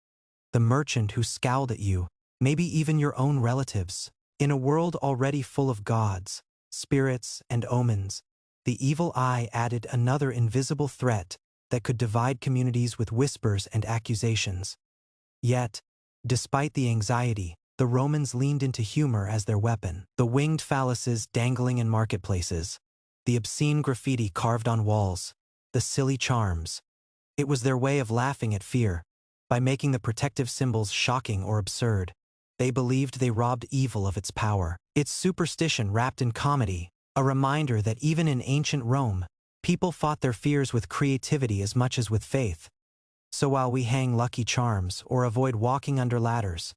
The merchant who scowled at you? Maybe even your own relatives? In a world already full of gods, spirits, and omens, the evil eye added another invisible threat that could divide communities with whispers and accusations. Yet, despite the anxiety, the Romans leaned into humor as their weapon. The winged phalluses dangling in marketplaces, the obscene graffiti carved on walls, the silly charms. It was their way of laughing at fear. By making the protective symbols shocking or absurd, they believed they robbed evil of its power. It's superstition wrapped in comedy, a reminder that even in ancient Rome, people fought their fears with creativity as much as with faith. So while we hang lucky charms or avoid walking under ladders,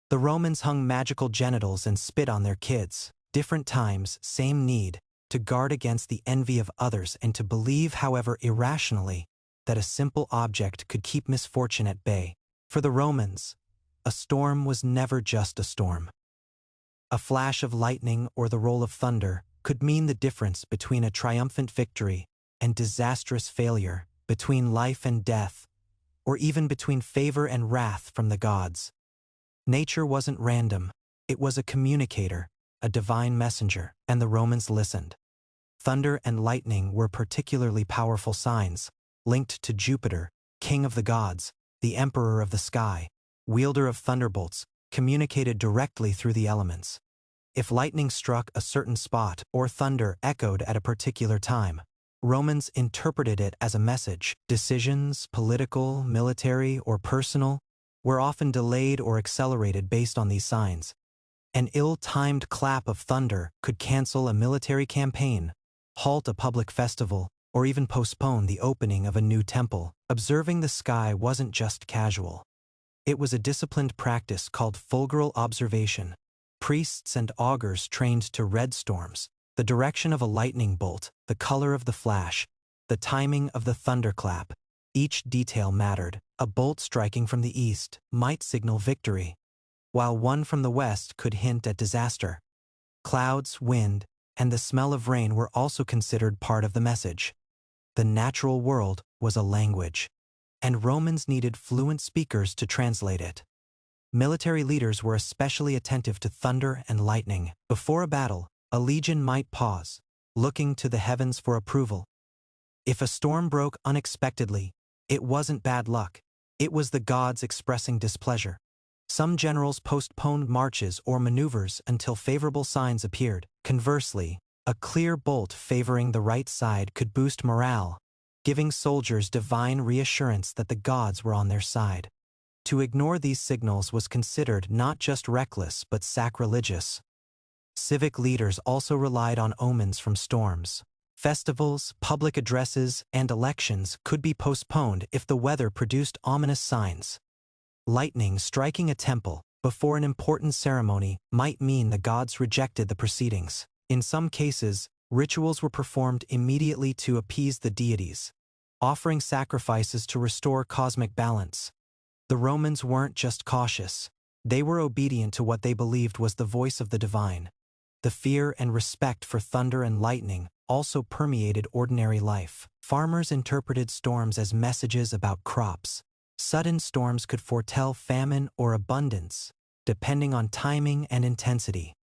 the Romans hung magical genitals and spit on their kids. Different times, same need, to guard against the envy of others and to believe, however irrationally, that a simple object could keep misfortune at bay. For the Romans, a storm was never just a storm. A flash of lightning or the roll of thunder could mean the difference between a triumphant victory and disastrous failure, between life and death, or even between favor and wrath from the gods. Nature wasn't random. It was a communicator, a divine messenger, and the Romans listened. Thunder and lightning were particularly powerful signs, linked to Jupiter, king of the gods, the emperor of the sky, wielder of thunderbolts, communicated directly through the elements. If lightning struck a certain spot or thunder echoed at a particular time, Romans interpreted it as a message. Decisions, political, military, or personal, were often delayed or accelerated based on these signs. An ill-timed clap of thunder could cancel a military campaign, halt a public festival, or even postpone the opening of a new temple. Observing the sky wasn't just casual. It was a disciplined practice called fulgural observation. Priests and augurs trained to read storms, the direction of a lightning bolt, the color of the flash, the timing of the thunderclap. Each detail mattered. A bolt striking from the east might signal victory, while one from the west could hint at disaster. Clouds, wind, and the smell of rain were also considered part of the message. The natural world was a language, and Romans needed fluent speakers to translate it. Military leaders were especially attentive to thunder and lightning. Before a battle, a legion might pause, looking to the heavens for approval. If a storm broke unexpectedly, it wasn't bad luck. It was the gods expressing displeasure. Some generals postponed marches or maneuvers until favorable signs appeared. Conversely, a clear bolt favoring the right side could boost morale, giving soldiers divine reassurance that the gods were on their side. To ignore these signals was considered not just reckless but sacrilegious. Civic leaders also relied on omens from storms. Festivals, public addresses, and elections could be postponed if the weather produced ominous signs. Lightning striking a temple before an important ceremony might mean the gods rejected the proceedings. In some cases, rituals were performed immediately to appease the deities, offering sacrifices to restore cosmic balance. The Romans weren't just cautious. They were obedient to what they believed was the voice of the divine. The fear and respect for thunder and lightning also permeated ordinary life. Farmers interpreted storms as messages about crops. Sudden storms could foretell famine or abundance, depending on timing and intensity.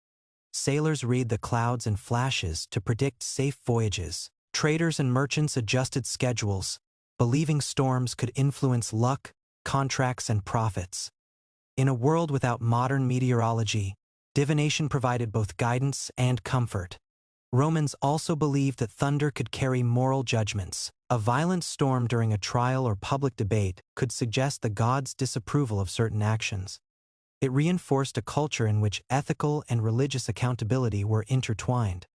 Sailors read the clouds and flashes to predict safe voyages. Traders and merchants adjusted schedules, believing storms could influence luck, contracts, and profits. In a world without modern meteorology, divination provided both guidance and comfort. Romans also believed that thunder could carry moral judgments. A violent storm during a trial or public debate could suggest the gods' disapproval of certain actions. It reinforced a culture in which ethical and religious accountability were intertwined.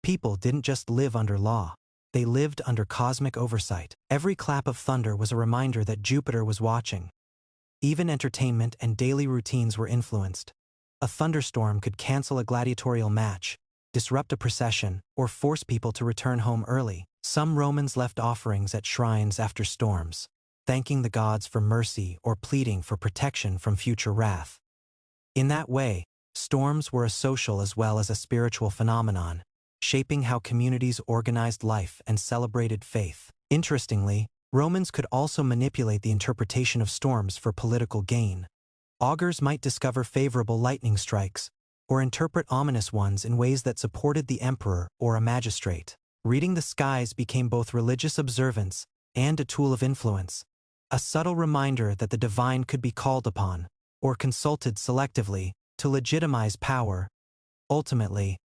People didn't just live under law. They lived under cosmic oversight. Every clap of thunder was a reminder that Jupiter was watching. Even entertainment and daily routines were influenced. A thunderstorm could cancel a gladiatorial match, disrupt a procession, or force people to return home early. Some Romans left offerings at shrines after storms, thanking the gods for mercy or pleading for protection from future wrath. In that way, storms were a social as well as a spiritual phenomenon, shaping how communities organized life and celebrated faith. Interestingly, Romans could also manipulate the interpretation of storms for political gain. Augurs might discover favorable lightning strikes, or interpret ominous ones in ways that supported the emperor or a magistrate. Reading the skies became both religious observance and a tool of influence, a subtle reminder that the divine could be called upon, or consulted selectively, to legitimize power. Ultimately,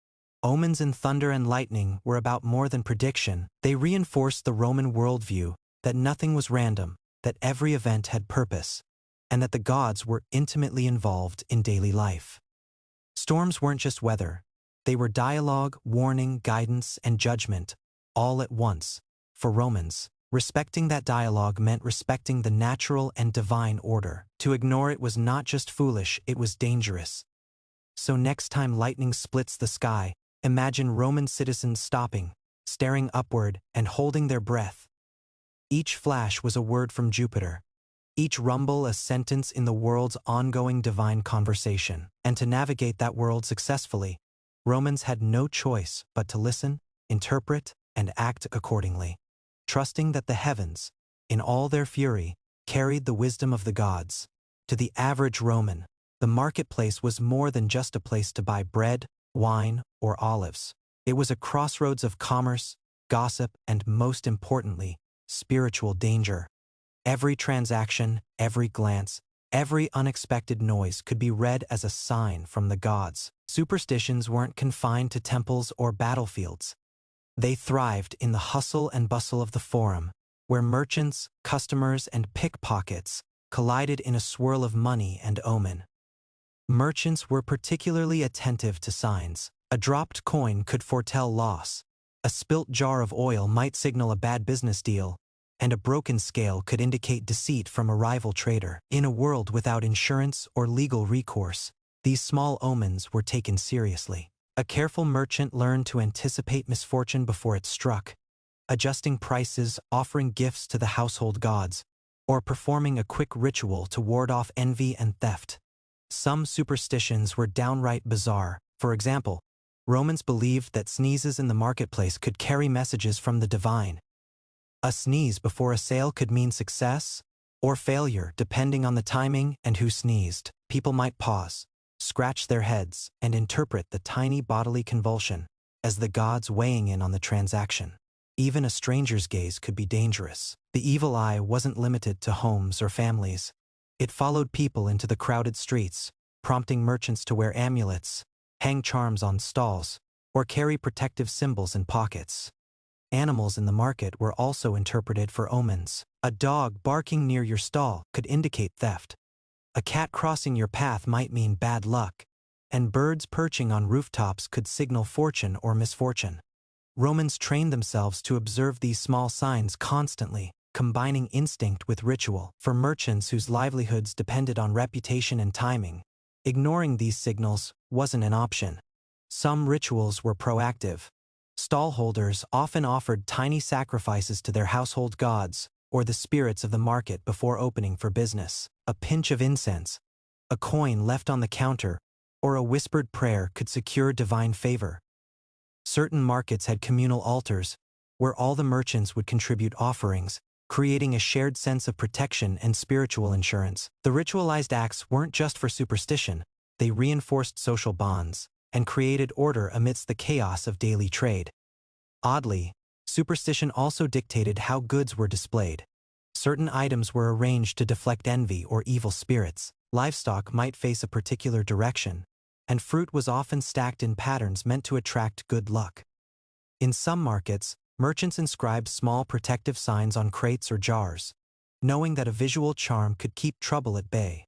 omens in thunder and lightning were about more than prediction. They reinforced the Roman worldview that nothing was random, that every event had purpose, and that the gods were intimately involved in daily life. Storms weren't just weather. They were dialogue, warning, guidance, and judgment, all at once. For Romans, respecting that dialogue meant respecting the natural and divine order. To ignore it was not just foolish, it was dangerous. So next time lightning splits the sky, imagine Roman citizens stopping, staring upward, and holding their breath. Each flash was a word from Jupiter. Each rumble a sentence in the world's ongoing divine conversation. And to navigate that world successfully, Romans had no choice but to listen, interpret, and act accordingly, trusting that the heavens, in all their fury, carried the wisdom of the gods. To the average Roman, the marketplace was more than just a place to buy bread, wine, or olives. It was a crossroads of commerce, gossip, and most importantly, spiritual danger. Every transaction, every glance, every unexpected noise could be read as a sign from the gods. Superstitions weren't confined to temples or battlefields. They thrived in the hustle and bustle of the forum, where merchants, customers, and pickpockets collided in a swirl of money and omen. Merchants were particularly attentive to signs. A dropped coin could foretell loss. A spilt jar of oil might signal a bad business deal, and a broken scale could indicate deceit from a rival trader. In a world without insurance or legal recourse, these small omens were taken seriously. A careful merchant learned to anticipate misfortune before it struck, adjusting prices, offering gifts to the household gods, or performing a quick ritual to ward off envy and theft. Some superstitions were downright bizarre. For example, Romans believed that sneezes in the marketplace could carry messages from the divine. A sneeze before a sale could mean success or failure depending on the timing and who sneezed. People might pause, scratch their heads, and interpret the tiny bodily convulsion as the gods weighing in on the transaction. Even a stranger's gaze could be dangerous. The evil eye wasn't limited to homes or families. It followed people into the crowded streets, prompting merchants to wear amulets, hang charms on stalls, or carry protective symbols in pockets. Animals in the market were also interpreted for omens. A dog barking near your stall could indicate theft. A cat crossing your path might mean bad luck, and birds perching on rooftops could signal fortune or misfortune. Romans trained themselves to observe these small signs constantly, combining instinct with ritual. For merchants whose livelihoods depended on reputation and timing, ignoring these signals wasn't an option. Some rituals were proactive. Stallholders often offered tiny sacrifices to their household gods or the spirits of the market before opening for business. A pinch of incense, a coin left on the counter, or a whispered prayer could secure divine favor. Certain markets had communal altars, where all the merchants would contribute offerings, creating a shared sense of protection and spiritual insurance. The ritualized acts weren't just for superstition, they reinforced social bonds and created order amidst the chaos of daily trade. Oddly, Superstition also dictated how goods were displayed. Certain items were arranged to deflect envy or evil spirits. Livestock might face a particular direction, and fruit was often stacked in patterns meant to attract good luck. In some markets, merchants inscribed small protective signs on crates or jars, knowing that a visual charm could keep trouble at bay.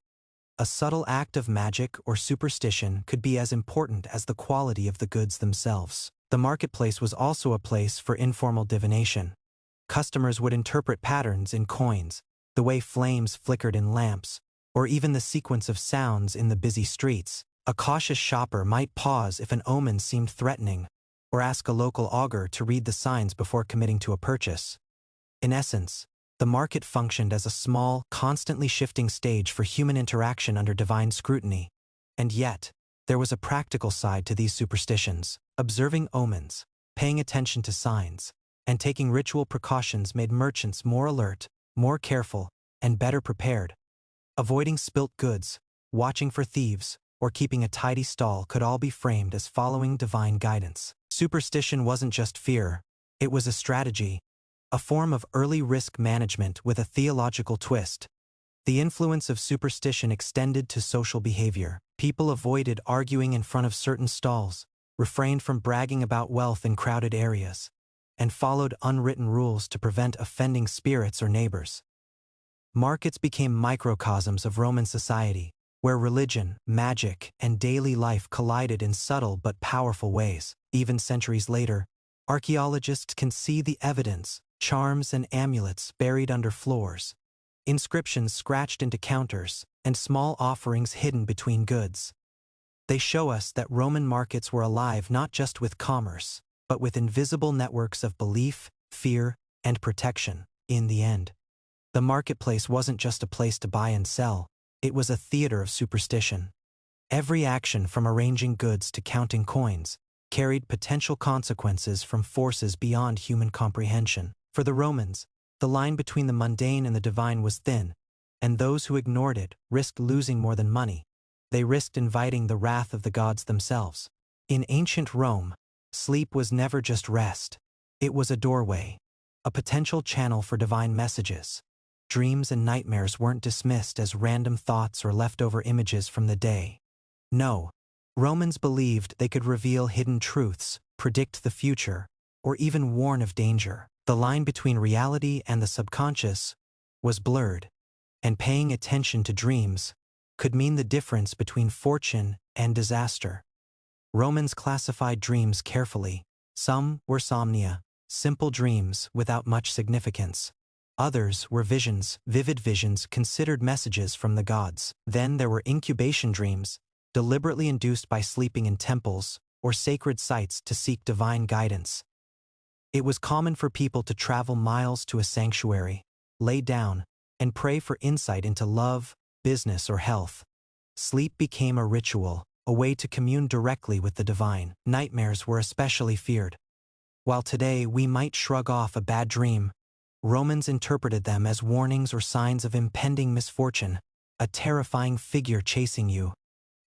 A subtle act of magic or superstition could be as important as the quality of the goods themselves. The marketplace was also a place for informal divination. Customers would interpret patterns in coins, the way flames flickered in lamps, or even the sequence of sounds in the busy streets. A cautious shopper might pause if an omen seemed threatening, or ask a local augur to read the signs before committing to a purchase. In essence, the market functioned as a small, constantly shifting stage for human interaction under divine scrutiny. And yet, there was a practical side to these superstitions. Observing omens, paying attention to signs, and taking ritual precautions made merchants more alert, more careful, and better prepared. Avoiding spilt goods, watching for thieves, or keeping a tidy stall could all be framed as following divine guidance. Superstition wasn't just fear, it was a strategy, a form of early risk management with a theological twist. The influence of superstition extended to social behavior. People avoided arguing in front of certain stalls, refrained from bragging about wealth in crowded areas, and followed unwritten rules to prevent offending spirits or neighbors. Markets became microcosms of Roman society, where religion, magic, and daily life collided in subtle but powerful ways. Even centuries later, archaeologists can see the evidence: charms and amulets buried under floors, inscriptions scratched into counters, and small offerings hidden between goods. They show us that Roman markets were alive not just with commerce, but with invisible networks of belief, fear, and protection. In the end, the marketplace wasn't just a place to buy and sell, it was a theater of superstition. Every action, from arranging goods to counting coins, carried potential consequences from forces beyond human comprehension. For the Romans, the line between the mundane and the divine was thin, and those who ignored it risked losing more than money. They risked inviting the wrath of the gods themselves. In ancient Rome, sleep was never just rest. It was a doorway, a potential channel for divine messages. Dreams and nightmares weren't dismissed as random thoughts or leftover images from the day. No, Romans believed they could reveal hidden truths, predict the future, or even warn of danger. The line between reality and the subconscious was blurred, and paying attention to dreams could mean the difference between fortune and disaster. Romans classified dreams carefully. Some were somnia, simple dreams without much significance. Others were visions, vivid visions considered messages from the gods. Then there were incubation dreams, deliberately induced by sleeping in temples or sacred sites to seek divine guidance. It was common for people to travel miles to a sanctuary, lay down, and pray for insight into love, business, or health. Sleep became a ritual, a way to commune directly with the divine. Nightmares were especially feared. While today we might shrug off a bad dream, Romans interpreted them as warnings or signs of impending misfortune, a terrifying figure chasing you.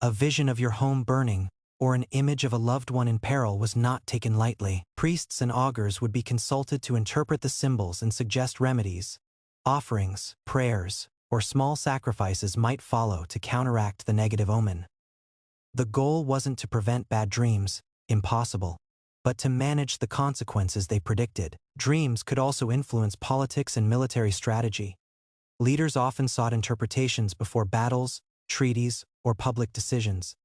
A vision of your home burning, or an image of a loved one in peril was not taken lightly. Priests and augurs would be consulted to interpret the symbols and suggest remedies. Offerings, prayers, or small sacrifices might follow to counteract the negative omen. The goal wasn't to prevent bad dreams, impossible, but to manage the consequences they predicted. Dreams could also influence politics and military strategy. Leaders often sought interpretations before battles, treaties, or public decisions.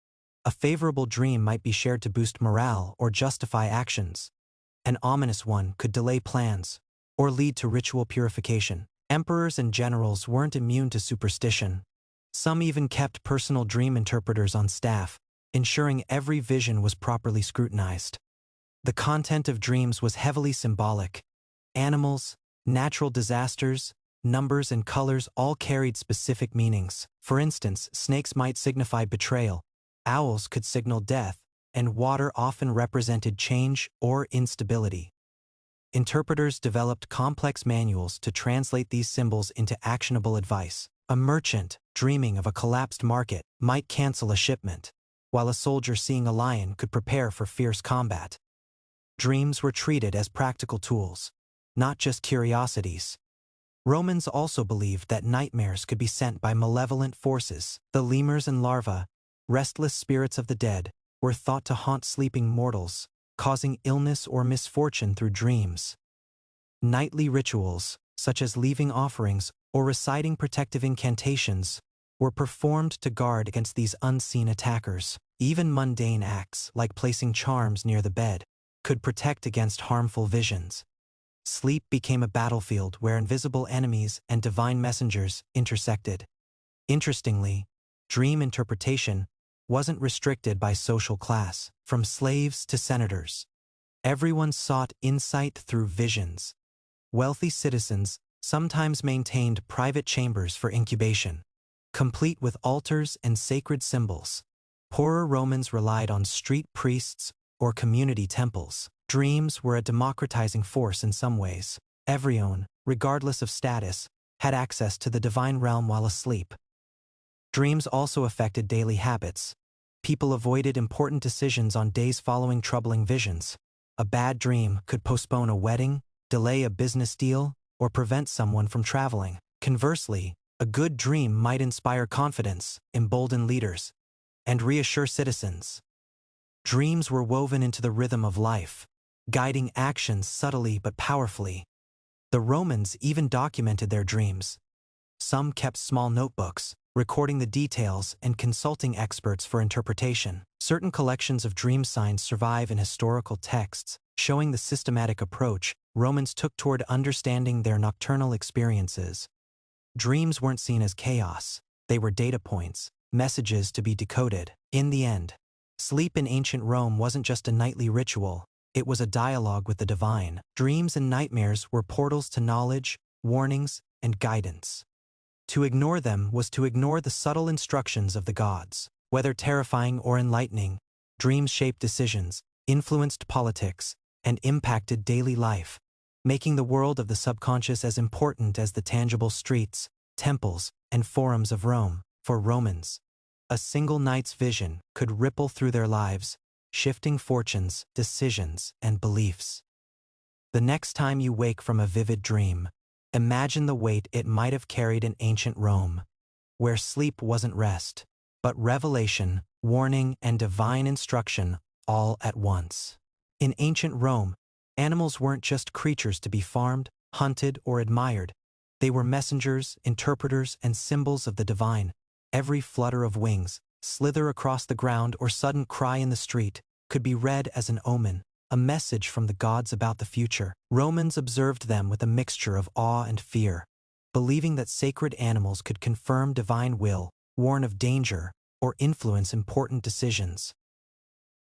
A favorable dream might be shared to boost morale or justify actions. An ominous one could delay plans or lead to ritual purification. Emperors and generals weren't immune to superstition. Some even kept personal dream interpreters on staff, ensuring every vision was properly scrutinized. The content of dreams was heavily symbolic. Animals, natural disasters, numbers, and colors all carried specific meanings. For instance, snakes might signify betrayal, owls could signal death, and water often represented change or instability. Interpreters developed complex manuals to translate these symbols into actionable advice. A merchant, dreaming of a collapsed market, might cancel a shipment, while a soldier seeing a lion could prepare for fierce combat. Dreams were treated as practical tools, not just curiosities. Romans also believed that nightmares could be sent by malevolent forces. The lemurs and larvae, restless spirits of the dead, were thought to haunt sleeping mortals, causing illness or misfortune through dreams. Nightly rituals, such as leaving offerings or reciting protective incantations, were performed to guard against these unseen attackers. Even mundane acts, like placing charms near the bed, could protect against harmful visions. Sleep became a battlefield where invisible enemies and divine messengers intersected. Interestingly, dream interpretation wasn't restricted by social class. From slaves to senators, everyone sought insight through visions. Wealthy citizens sometimes maintained private chambers for incubation, complete with altars and sacred symbols. Poorer Romans relied on street priests or community temples. Dreams were a democratizing force in some ways. Everyone, regardless of status, had access to the divine realm while asleep. Dreams also affected daily habits. People avoided important decisions on days following troubling visions. A bad dream could postpone a wedding, delay a business deal, or prevent someone from traveling. Conversely, a good dream might inspire confidence, embolden leaders, and reassure citizens. Dreams were woven into the rhythm of life, guiding actions subtly but powerfully. The Romans even documented their dreams. Some kept small notebooks, recording the details and consulting experts for interpretation. Certain collections of dream signs survive in historical texts, showing the systematic approach Romans took toward understanding their nocturnal experiences. Dreams weren't seen as chaos. They were data points, messages to be decoded. In the end, sleep in ancient Rome wasn't just a nightly ritual. It was a dialogue with the divine. Dreams and nightmares were portals to knowledge, warnings, and guidance. To ignore them was to ignore the subtle instructions of the gods. Whether terrifying or enlightening, dreams shaped decisions, influenced politics, and impacted daily life, making the world of the subconscious as important as the tangible streets, temples, and forums of Rome. For Romans, a single night's vision could ripple through their lives, shifting fortunes, decisions, and beliefs. The next time you wake from a vivid dream, imagine the weight it might have carried in ancient Rome, where sleep wasn't rest, but revelation, warning, and divine instruction all at once. In ancient Rome, animals weren't just creatures to be farmed, hunted, or admired. They were messengers, interpreters, and symbols of the divine. Every flutter of wings, slither across the ground, or sudden cry in the street could be read as an omen, a message from the gods about the future. Romans observed them with a mixture of awe and fear, believing that sacred animals could confirm divine will, warn of danger, or influence important decisions.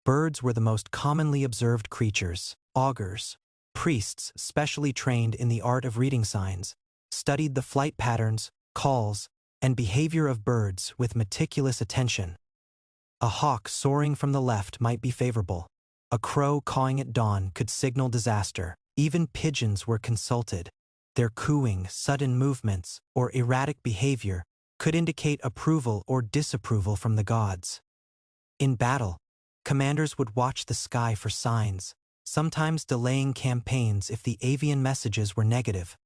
Birds were the most commonly observed creatures. Augurs, priests specially trained in the art of reading signs, studied the flight patterns, calls, and behavior of birds with meticulous attention. A hawk soaring from the left might be favorable. A crow cawing at dawn could signal disaster. Even pigeons were consulted. Their cooing, sudden movements, or erratic behavior could indicate approval or disapproval from the gods. In battle, commanders would watch the sky for signs, sometimes delaying campaigns if the avian messages were negative.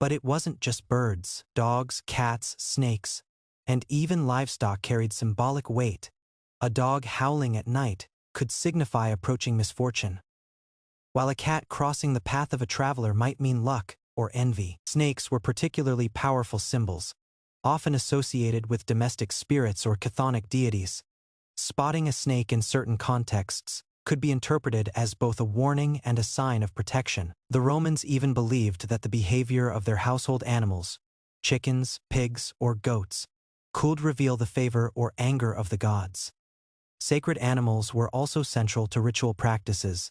But it wasn't just birds. Dogs, cats, snakes, and even livestock carried symbolic weight. A dog howling at night could signify approaching misfortune, while a cat crossing the path of a traveler might mean luck or envy. Snakes were particularly powerful symbols, often associated with domestic spirits or chthonic deities. Spotting a snake in certain contexts could be interpreted as both a warning and a sign of protection. The Romans even believed that the behavior of their household animals, chickens, pigs, or goats, could reveal the favor or anger of the gods. Sacred animals were also central to ritual practices.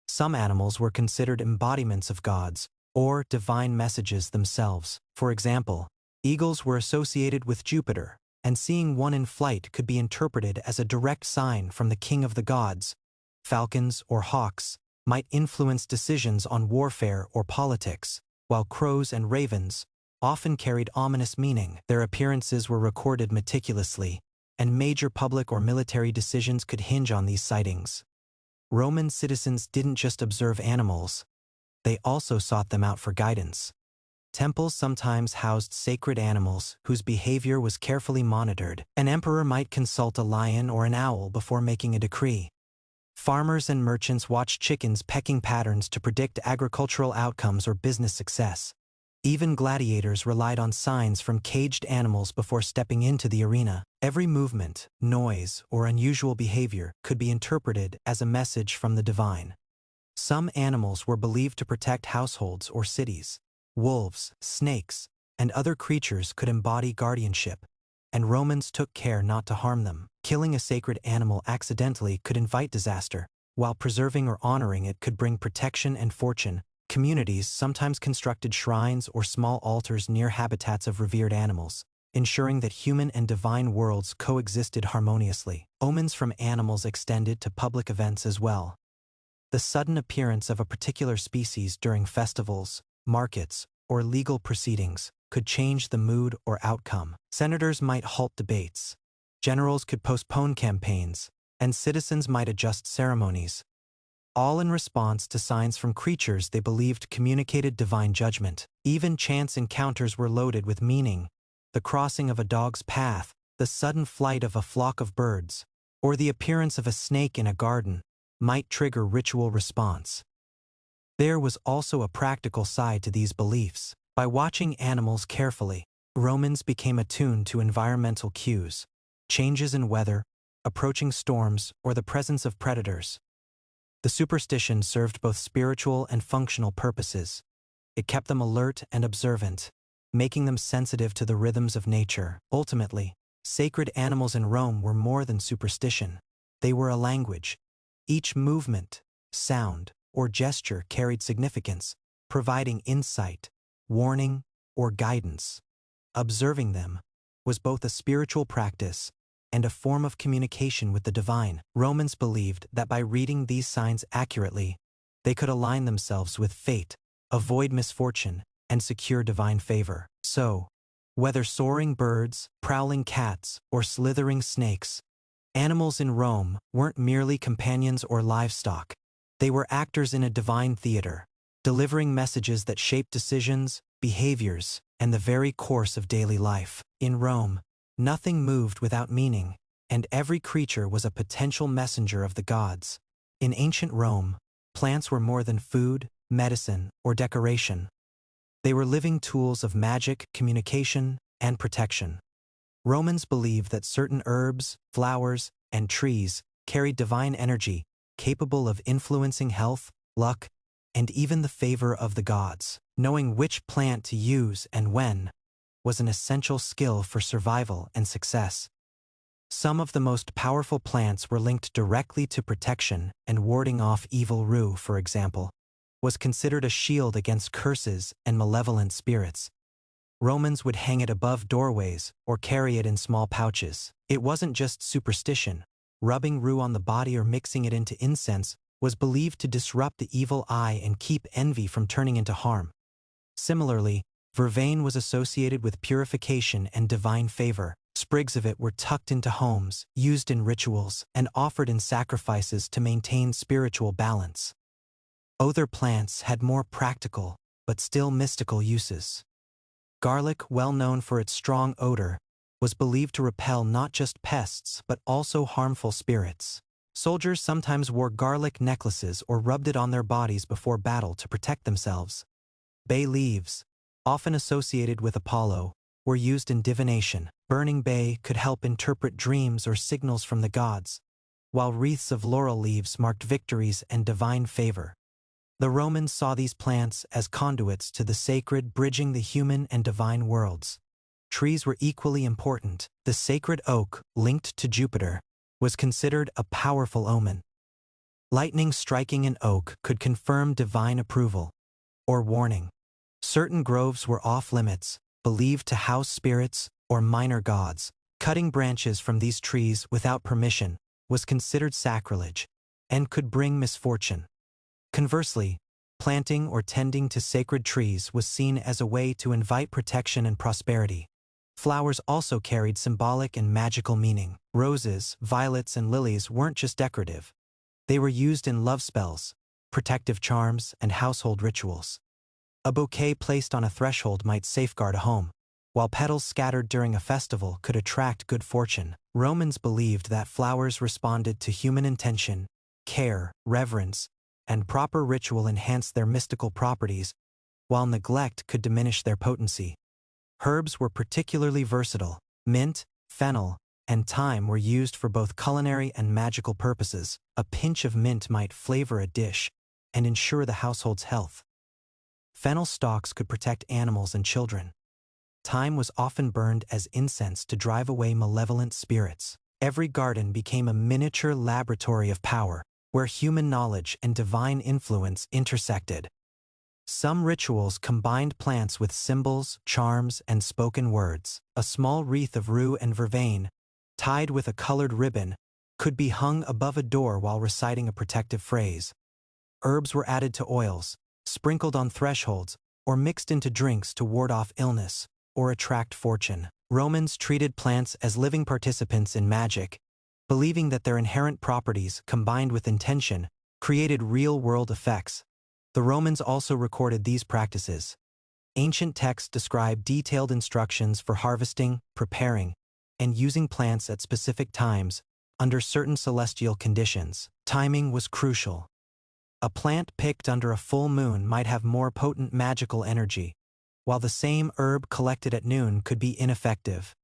Some animals were considered embodiments of gods or divine messages themselves. For example, eagles were associated with Jupiter, and seeing one in flight could be interpreted as a direct sign from the king of the gods. Falcons or hawks might influence decisions on warfare or politics, while crows and ravens often carried ominous meaning. Their appearances were recorded meticulously, and major public or military decisions could hinge on these sightings. Roman citizens didn't just observe animals, they also sought them out for guidance. Temples sometimes housed sacred animals whose behavior was carefully monitored. An emperor might consult a lion or an owl before making a decree. Farmers and merchants watched chickens' pecking patterns to predict agricultural outcomes or business success. Even gladiators relied on signs from caged animals before stepping into the arena. Every movement, noise, or unusual behavior could be interpreted as a message from the divine. Some animals were believed to protect households or cities. Wolves, snakes, and other creatures could embody guardianship, and Romans took care not to harm them. Killing a sacred animal accidentally could invite disaster, while preserving or honoring it could bring protection and fortune. Communities sometimes constructed shrines or small altars near habitats of revered animals, ensuring that human and divine worlds coexisted harmoniously. Omens from animals extended to public events as well. The sudden appearance of a particular species during festivals, markets, or legal proceedings could change the mood or outcome. Senators might halt debates, generals could postpone campaigns, and citizens might adjust ceremonies, all in response to signs from creatures they believed communicated divine judgment. Even chance encounters were loaded with meaning. The crossing of a dog's path, the sudden flight of a flock of birds, or the appearance of a snake in a garden might trigger ritual response. There was also a practical side to these beliefs. By watching animals carefully, Romans became attuned to environmental cues, changes in weather, approaching storms, or the presence of predators. The superstition served both spiritual and functional purposes. It kept them alert and observant, making them sensitive to the rhythms of nature. Ultimately, sacred animals in Rome were more than superstition. They were a language. Each movement, sound, or gesture carried significance, providing insight, warning, or guidance. Observing them was both a spiritual practice and a form of communication with the divine. Romans believed that by reading these signs accurately, they could align themselves with fate, avoid misfortune, and secure divine favor. So, whether soaring birds, prowling cats, or slithering snakes, animals in Rome weren't merely companions or livestock. They were actors in a divine theater, delivering messages that shaped decisions, behaviors, and the very course of daily life. In Rome, nothing moved without meaning, and every creature was a potential messenger of the gods. In ancient Rome, plants were more than food, medicine, or decoration. They were living tools of magic, communication, and protection. Romans believed that certain herbs, flowers, and trees carried divine energy, capable of influencing health, luck, and even the favor of the gods. Knowing which plant to use and when was an essential skill for survival and success. Some of the most powerful plants were linked directly to protection, and warding off evil. Rue, for example, was considered a shield against curses and malevolent spirits. Romans would hang it above doorways or carry it in small pouches. It wasn't just superstition. Rubbing rue on the body or mixing it into incense was believed to disrupt the evil eye and keep envy from turning into harm. Similarly, vervain was associated with purification and divine favor. Sprigs of it were tucked into homes, used in rituals, and offered in sacrifices to maintain spiritual balance. Other plants had more practical, but still mystical uses. Garlic, well known for its strong odor, was believed to repel not just pests but also harmful spirits. Soldiers sometimes wore garlic necklaces or rubbed it on their bodies before battle to protect themselves. Bay leaves, often associated with Apollo, were used in divination. Burning bay could help interpret dreams or signals from the gods, while wreaths of laurel leaves marked victories and divine favor. The Romans saw these plants as conduits to the sacred, bridging the human and divine worlds. Trees were equally important. The sacred oak, linked to Jupiter, was considered a powerful omen. Lightning striking an oak could confirm divine approval or warning. Certain groves were off-limits, believed to house spirits or minor gods. Cutting branches from these trees without permission was considered sacrilege and could bring misfortune. Conversely, planting or tending to sacred trees was seen as a way to invite protection and prosperity. Flowers also carried symbolic and magical meaning. Roses, violets, and lilies weren't just decorative. They were used in love spells, protective charms, and household rituals. A bouquet placed on a threshold might safeguard a home, while petals scattered during a festival could attract good fortune. Romans believed that flowers responded to human intention, care, reverence, and proper ritual enhanced their mystical properties, while neglect could diminish their potency. Herbs were particularly versatile. Mint, fennel, and thyme were used for both culinary and magical purposes. A pinch of mint might flavor a dish and ensure the household's health. Fennel stalks could protect animals and children. Thyme was often burned as incense to drive away malevolent spirits. Every garden became a miniature laboratory of power, where human knowledge and divine influence intersected. Some rituals combined plants with symbols, charms, and spoken words. A small wreath of rue and vervain, tied with a colored ribbon, could be hung above a door while reciting a protective phrase. Herbs were added to oils, sprinkled on thresholds, or mixed into drinks to ward off illness or attract fortune. Romans treated plants as living participants in magic, believing that their inherent properties, combined with intention, created real-world effects. The Romans also recorded these practices. Ancient texts describe detailed instructions for harvesting, preparing, and using plants at specific times under certain celestial conditions. Timing was crucial. A plant picked under a full moon might have more potent magical energy, while the same herb collected at noon could be ineffective.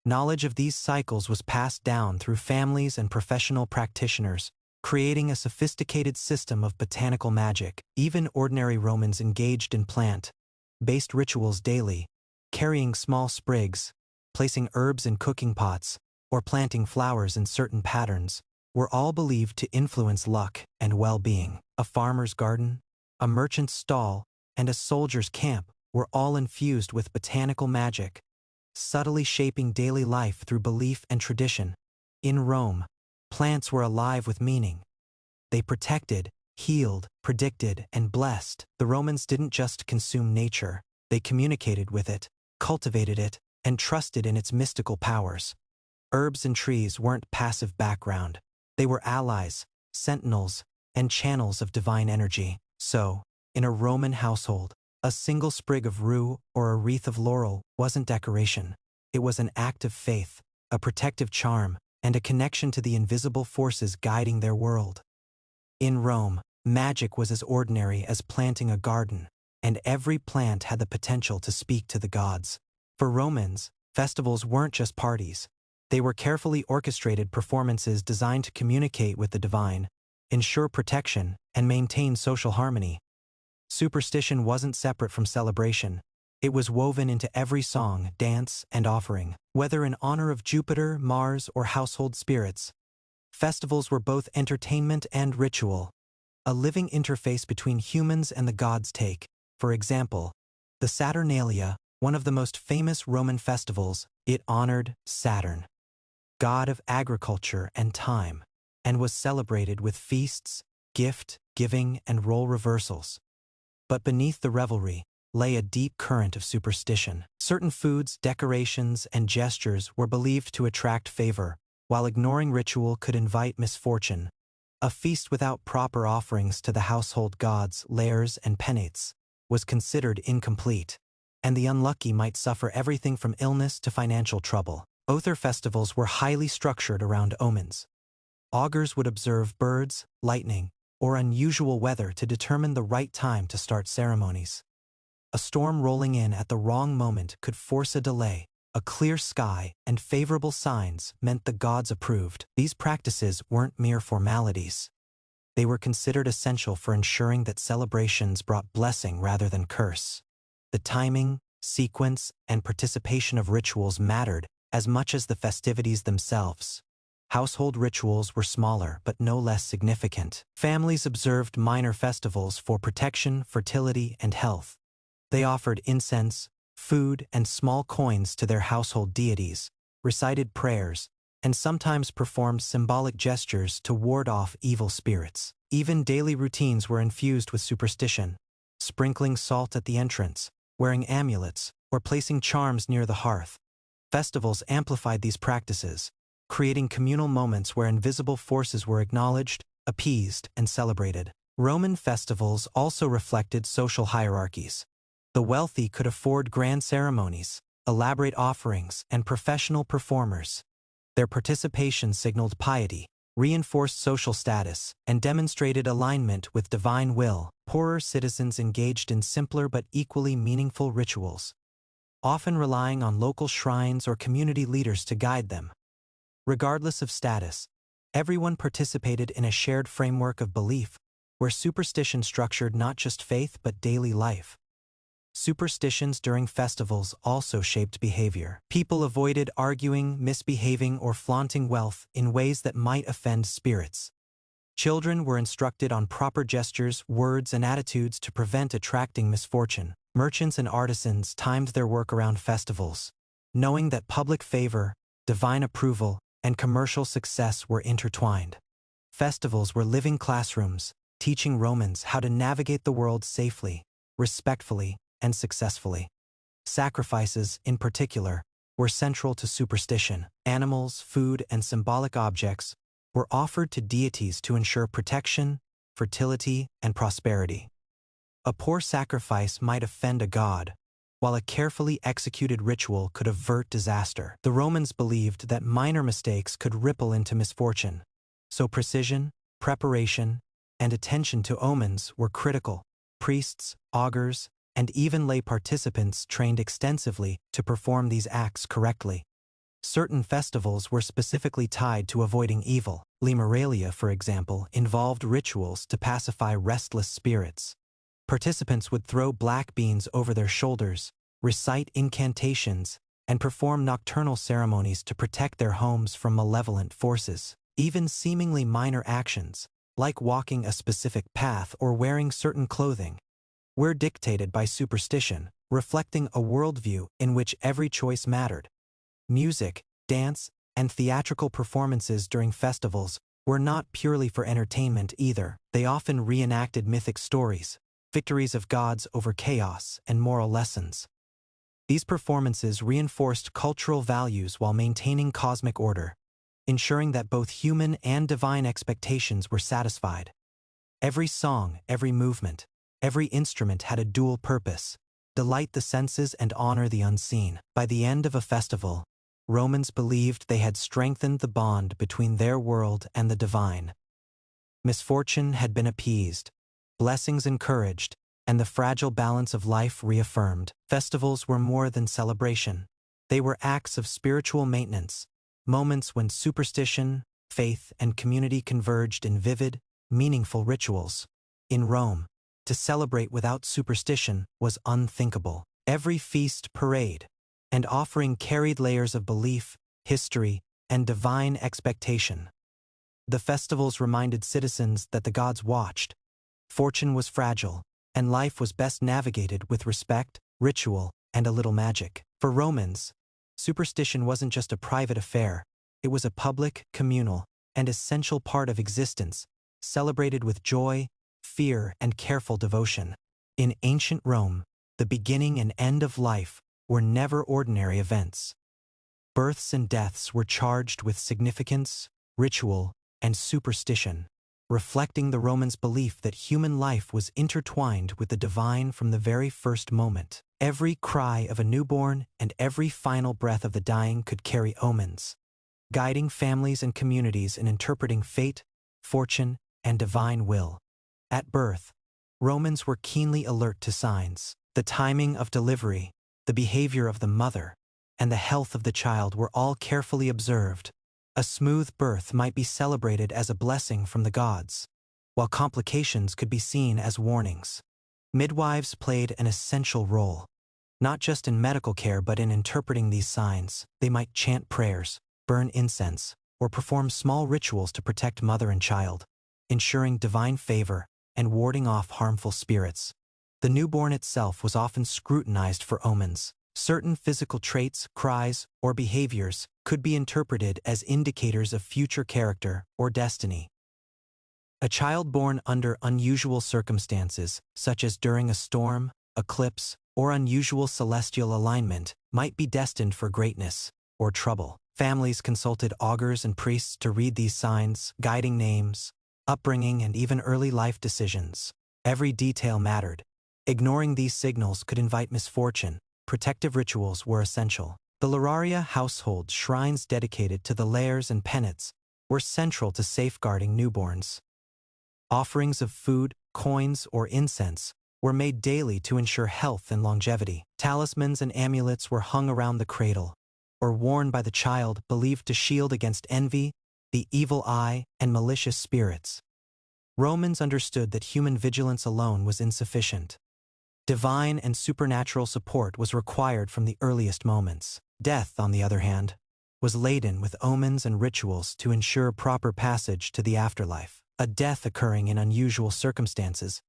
Knowledge of these cycles was passed down through families and professional practitioners, creating a sophisticated system of botanical magic. Even ordinary Romans engaged in plant-based rituals daily, carrying small sprigs, placing herbs in cooking pots, or planting flowers in certain patterns, were all believed to influence luck and well-being. A farmer's garden, a merchant's stall, and a soldier's camp were all infused with botanical magic, subtly shaping daily life through belief and tradition. In Rome, plants were alive with meaning. They protected, healed, predicted, and blessed. The Romans didn't just consume nature, they communicated with it, cultivated it, and trusted in its mystical powers. Herbs and trees weren't passive background. They were allies, sentinels, and channels of divine energy. So, in a Roman household, a single sprig of rue or a wreath of laurel wasn't decoration. It was an act of faith, a protective charm, and a connection to the invisible forces guiding their world. In Rome, magic was as ordinary as planting a garden, and every plant had the potential to speak to the gods. For Romans, festivals weren't just parties. They were carefully orchestrated performances designed to communicate with the divine, ensure protection, and maintain social harmony. Superstition wasn't separate from celebration. It was woven into every song, dance, and offering. Whether in honor of Jupiter, Mars, or household spirits, festivals were both entertainment and ritual, a living interface between humans and the gods. Take, for example, the Saturnalia, one of the most famous Roman festivals. It honored Saturn, god of agriculture and time, and was celebrated with feasts, gift giving, and role reversals. But beneath the revelry lay a deep current of superstition. Certain foods, decorations, and gestures were believed to attract favor, while ignoring ritual could invite misfortune. A feast without proper offerings to the household gods, Lares and Penates, was considered incomplete, and the unlucky might suffer everything from illness to financial trouble. Other festivals were highly structured around omens. Augurs would observe birds, lightning, or unusual weather to determine the right time to start ceremonies. A storm rolling in at the wrong moment could force a delay. A clear sky and favorable signs meant the gods approved. These practices weren't mere formalities. They were considered essential for ensuring that celebrations brought blessing rather than curse. The timing, sequence, and participation of rituals mattered as much as the festivities themselves. Household rituals were smaller but no less significant. Families observed minor festivals for protection, fertility, and health. They offered incense, food, and small coins to their household deities, recited prayers, and sometimes performed symbolic gestures to ward off evil spirits. Even daily routines were infused with superstition, sprinkling salt at the entrance, wearing amulets, or placing charms near the hearth. Festivals amplified these practices, creating communal moments where invisible forces were acknowledged appeased, and celebrated. Roman festivals also reflected social hierarchies. The wealthy could afford grand ceremonies, elaborate offerings, and professional performers. Their participation signaled piety, reinforced social status, and demonstrated alignment with divine will. Poorer citizens engaged in simpler but equally meaningful rituals, often relying on local shrines or community leaders to guide them. Regardless of status, everyone participated in a shared framework of belief, where superstition structured not just faith but daily life. Superstitions during festivals also shaped behavior. People avoided arguing, misbehaving, or flaunting wealth in ways that might offend spirits. Children were instructed on proper gestures, words, and attitudes to prevent attracting misfortune. Merchants and artisans timed their work around festivals, knowing that public favor, divine approval, and commercial success were intertwined. Festivals were living classrooms, teaching Romans how to navigate the world safely, respectfully, and successfully. Sacrifices, in particular, were central to superstition. Animals, food, and symbolic objects were offered to deities to ensure protection, fertility, and prosperity. A poor sacrifice might offend a god, while a carefully executed ritual could avert disaster. The Romans believed that minor mistakes could ripple into misfortune, so precision, preparation, and attention to omens were critical. Priests, augurs, and even lay participants trained extensively to perform these acts correctly. Certain festivals were specifically tied to avoiding evil. Limeralia, for example, involved rituals to pacify restless spirits. Participants would throw black beans over their shoulders, recite incantations, and perform nocturnal ceremonies to protect their homes from malevolent forces. Even seemingly minor actions, like walking a specific path or wearing certain clothing, were dictated by superstition, reflecting a worldview in which every choice mattered. Music, dance, and theatrical performances during festivals were not purely for entertainment either. They often reenacted mythic stories, victories of gods over chaos, and moral lessons. These performances reinforced cultural values while maintaining cosmic order, ensuring that both human and divine expectations were satisfied. Every song, every movement, every instrument had a dual purpose: delight the senses and honor the unseen. By the end of a festival, Romans believed they had strengthened the bond between their world and the divine. Misfortune had been appeased, blessings encouraged, and the fragile balance of life reaffirmed. Festivals were more than celebration. They were acts of spiritual maintenance, moments when superstition, faith, and community converged in vivid, meaningful rituals. In Rome, to celebrate without superstition was unthinkable. Every feast, parade, and offering carried layers of belief, history, and divine expectation. The festivals reminded citizens that the gods watched. Fortune was fragile, and life was best navigated with respect, ritual, and a little magic. For Romans, superstition wasn't just a private affair. It was a public, communal, and essential part of existence, celebrated with joy, fear, and careful devotion. In ancient Rome, the beginning and end of life were never ordinary events. Births and deaths were charged with significance, ritual, and superstition, reflecting the Romans' belief that human life was intertwined with the divine from the very first moment. Every cry of a newborn and every final breath of the dying could carry omens, guiding families and communities in interpreting fate, fortune, and divine will. At birth, Romans were keenly alert to signs. The timing of delivery, the behavior of the mother, and the health of the child were all carefully observed. A smooth birth might be celebrated as a blessing from the gods, while complications could be seen as warnings. Midwives played an essential role, not just in medical care but in interpreting these signs. They might chant prayers, burn incense, or perform small rituals to protect mother and child, ensuring divine favor and warding off harmful spirits. The newborn itself was often scrutinized for omens. Certain physical traits, cries, or behaviors could be interpreted as indicators of future character or destiny. A child born under unusual circumstances, such as during a storm, eclipse, or unusual celestial alignment, might be destined for greatness or trouble. Families consulted augurs and priests to read these signs, guiding names, upbringing, and even early life decisions. Every detail mattered. Ignoring these signals could invite misfortune. Protective rituals were essential. The Lararia household shrines dedicated to the Lairs and Penates were central to safeguarding newborns. Offerings of food, coins, or incense were made daily to ensure health and longevity. Talismans and amulets were hung around the cradle, or worn by the child, believed to shield against envy, the evil eye, and malicious spirits. Romans understood that human vigilance alone was insufficient. Divine and supernatural support was required from the earliest moments. Death, on the other hand, was laden with omens and rituals to ensure proper passage to the afterlife. A death occurring in unusual circumstances,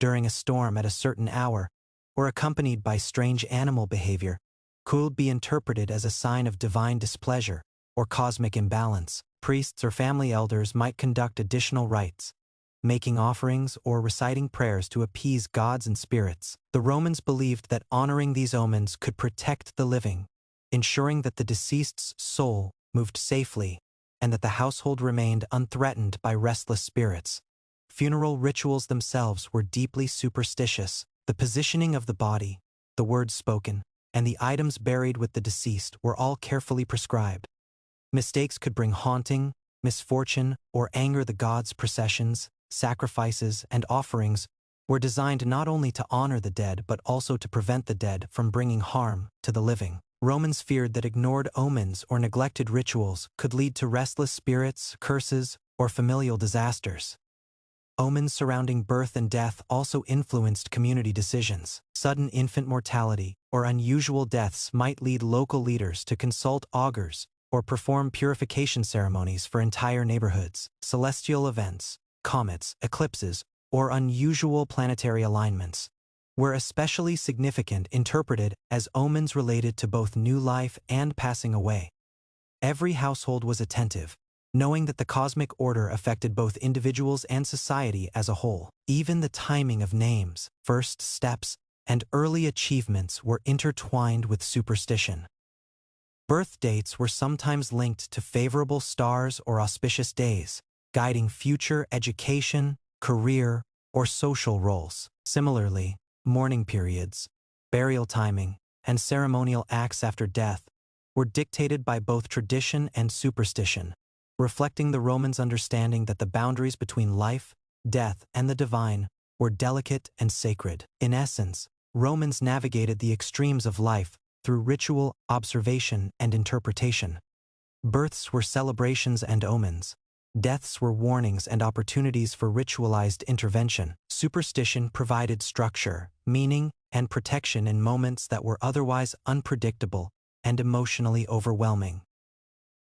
during a storm at a certain hour, or accompanied by strange animal behavior, could be interpreted as a sign of divine displeasure or cosmic imbalance. Priests or family elders might conduct additional rites, making offerings or reciting prayers to appease gods and spirits. The Romans believed that honoring these omens could protect the living, ensuring that the deceased's soul moved safely and that the household remained unthreatened by restless spirits. Funeral rituals themselves were deeply superstitious. The positioning of the body, the words spoken, and the items buried with the deceased were all carefully prescribed. Mistakes could bring haunting, misfortune, or anger. The gods' processions, sacrifices, and offerings were designed not only to honor the dead but also to prevent the dead from bringing harm to the living. Romans feared that ignored omens or neglected rituals could lead to restless spirits, curses, or familial disasters. Omens surrounding birth and death also influenced community decisions. Sudden infant mortality or unusual deaths might lead local leaders to consult augurs or perform purification ceremonies for entire neighborhoods. Celestial events, comets, eclipses, or unusual planetary alignments were especially significant, interpreted as omens related to both new life and passing away. Every household was attentive, knowing that the cosmic order affected both individuals and society as a whole. Even the timing of names, first steps, and early achievements were intertwined with superstition. Birth dates were sometimes linked to favorable stars or auspicious days, guiding future education, career, or social roles. Similarly, mourning periods, burial timing, and ceremonial acts after death were dictated by both tradition and superstition, reflecting the Romans' understanding that the boundaries between life, death, and the divine were delicate and sacred. In essence, Romans navigated the extremes of life through ritual, observation, and interpretation. Births were celebrations and omens. Deaths were warnings and opportunities for ritualized intervention. Superstition provided structure, meaning, and protection in moments that were otherwise unpredictable and emotionally overwhelming.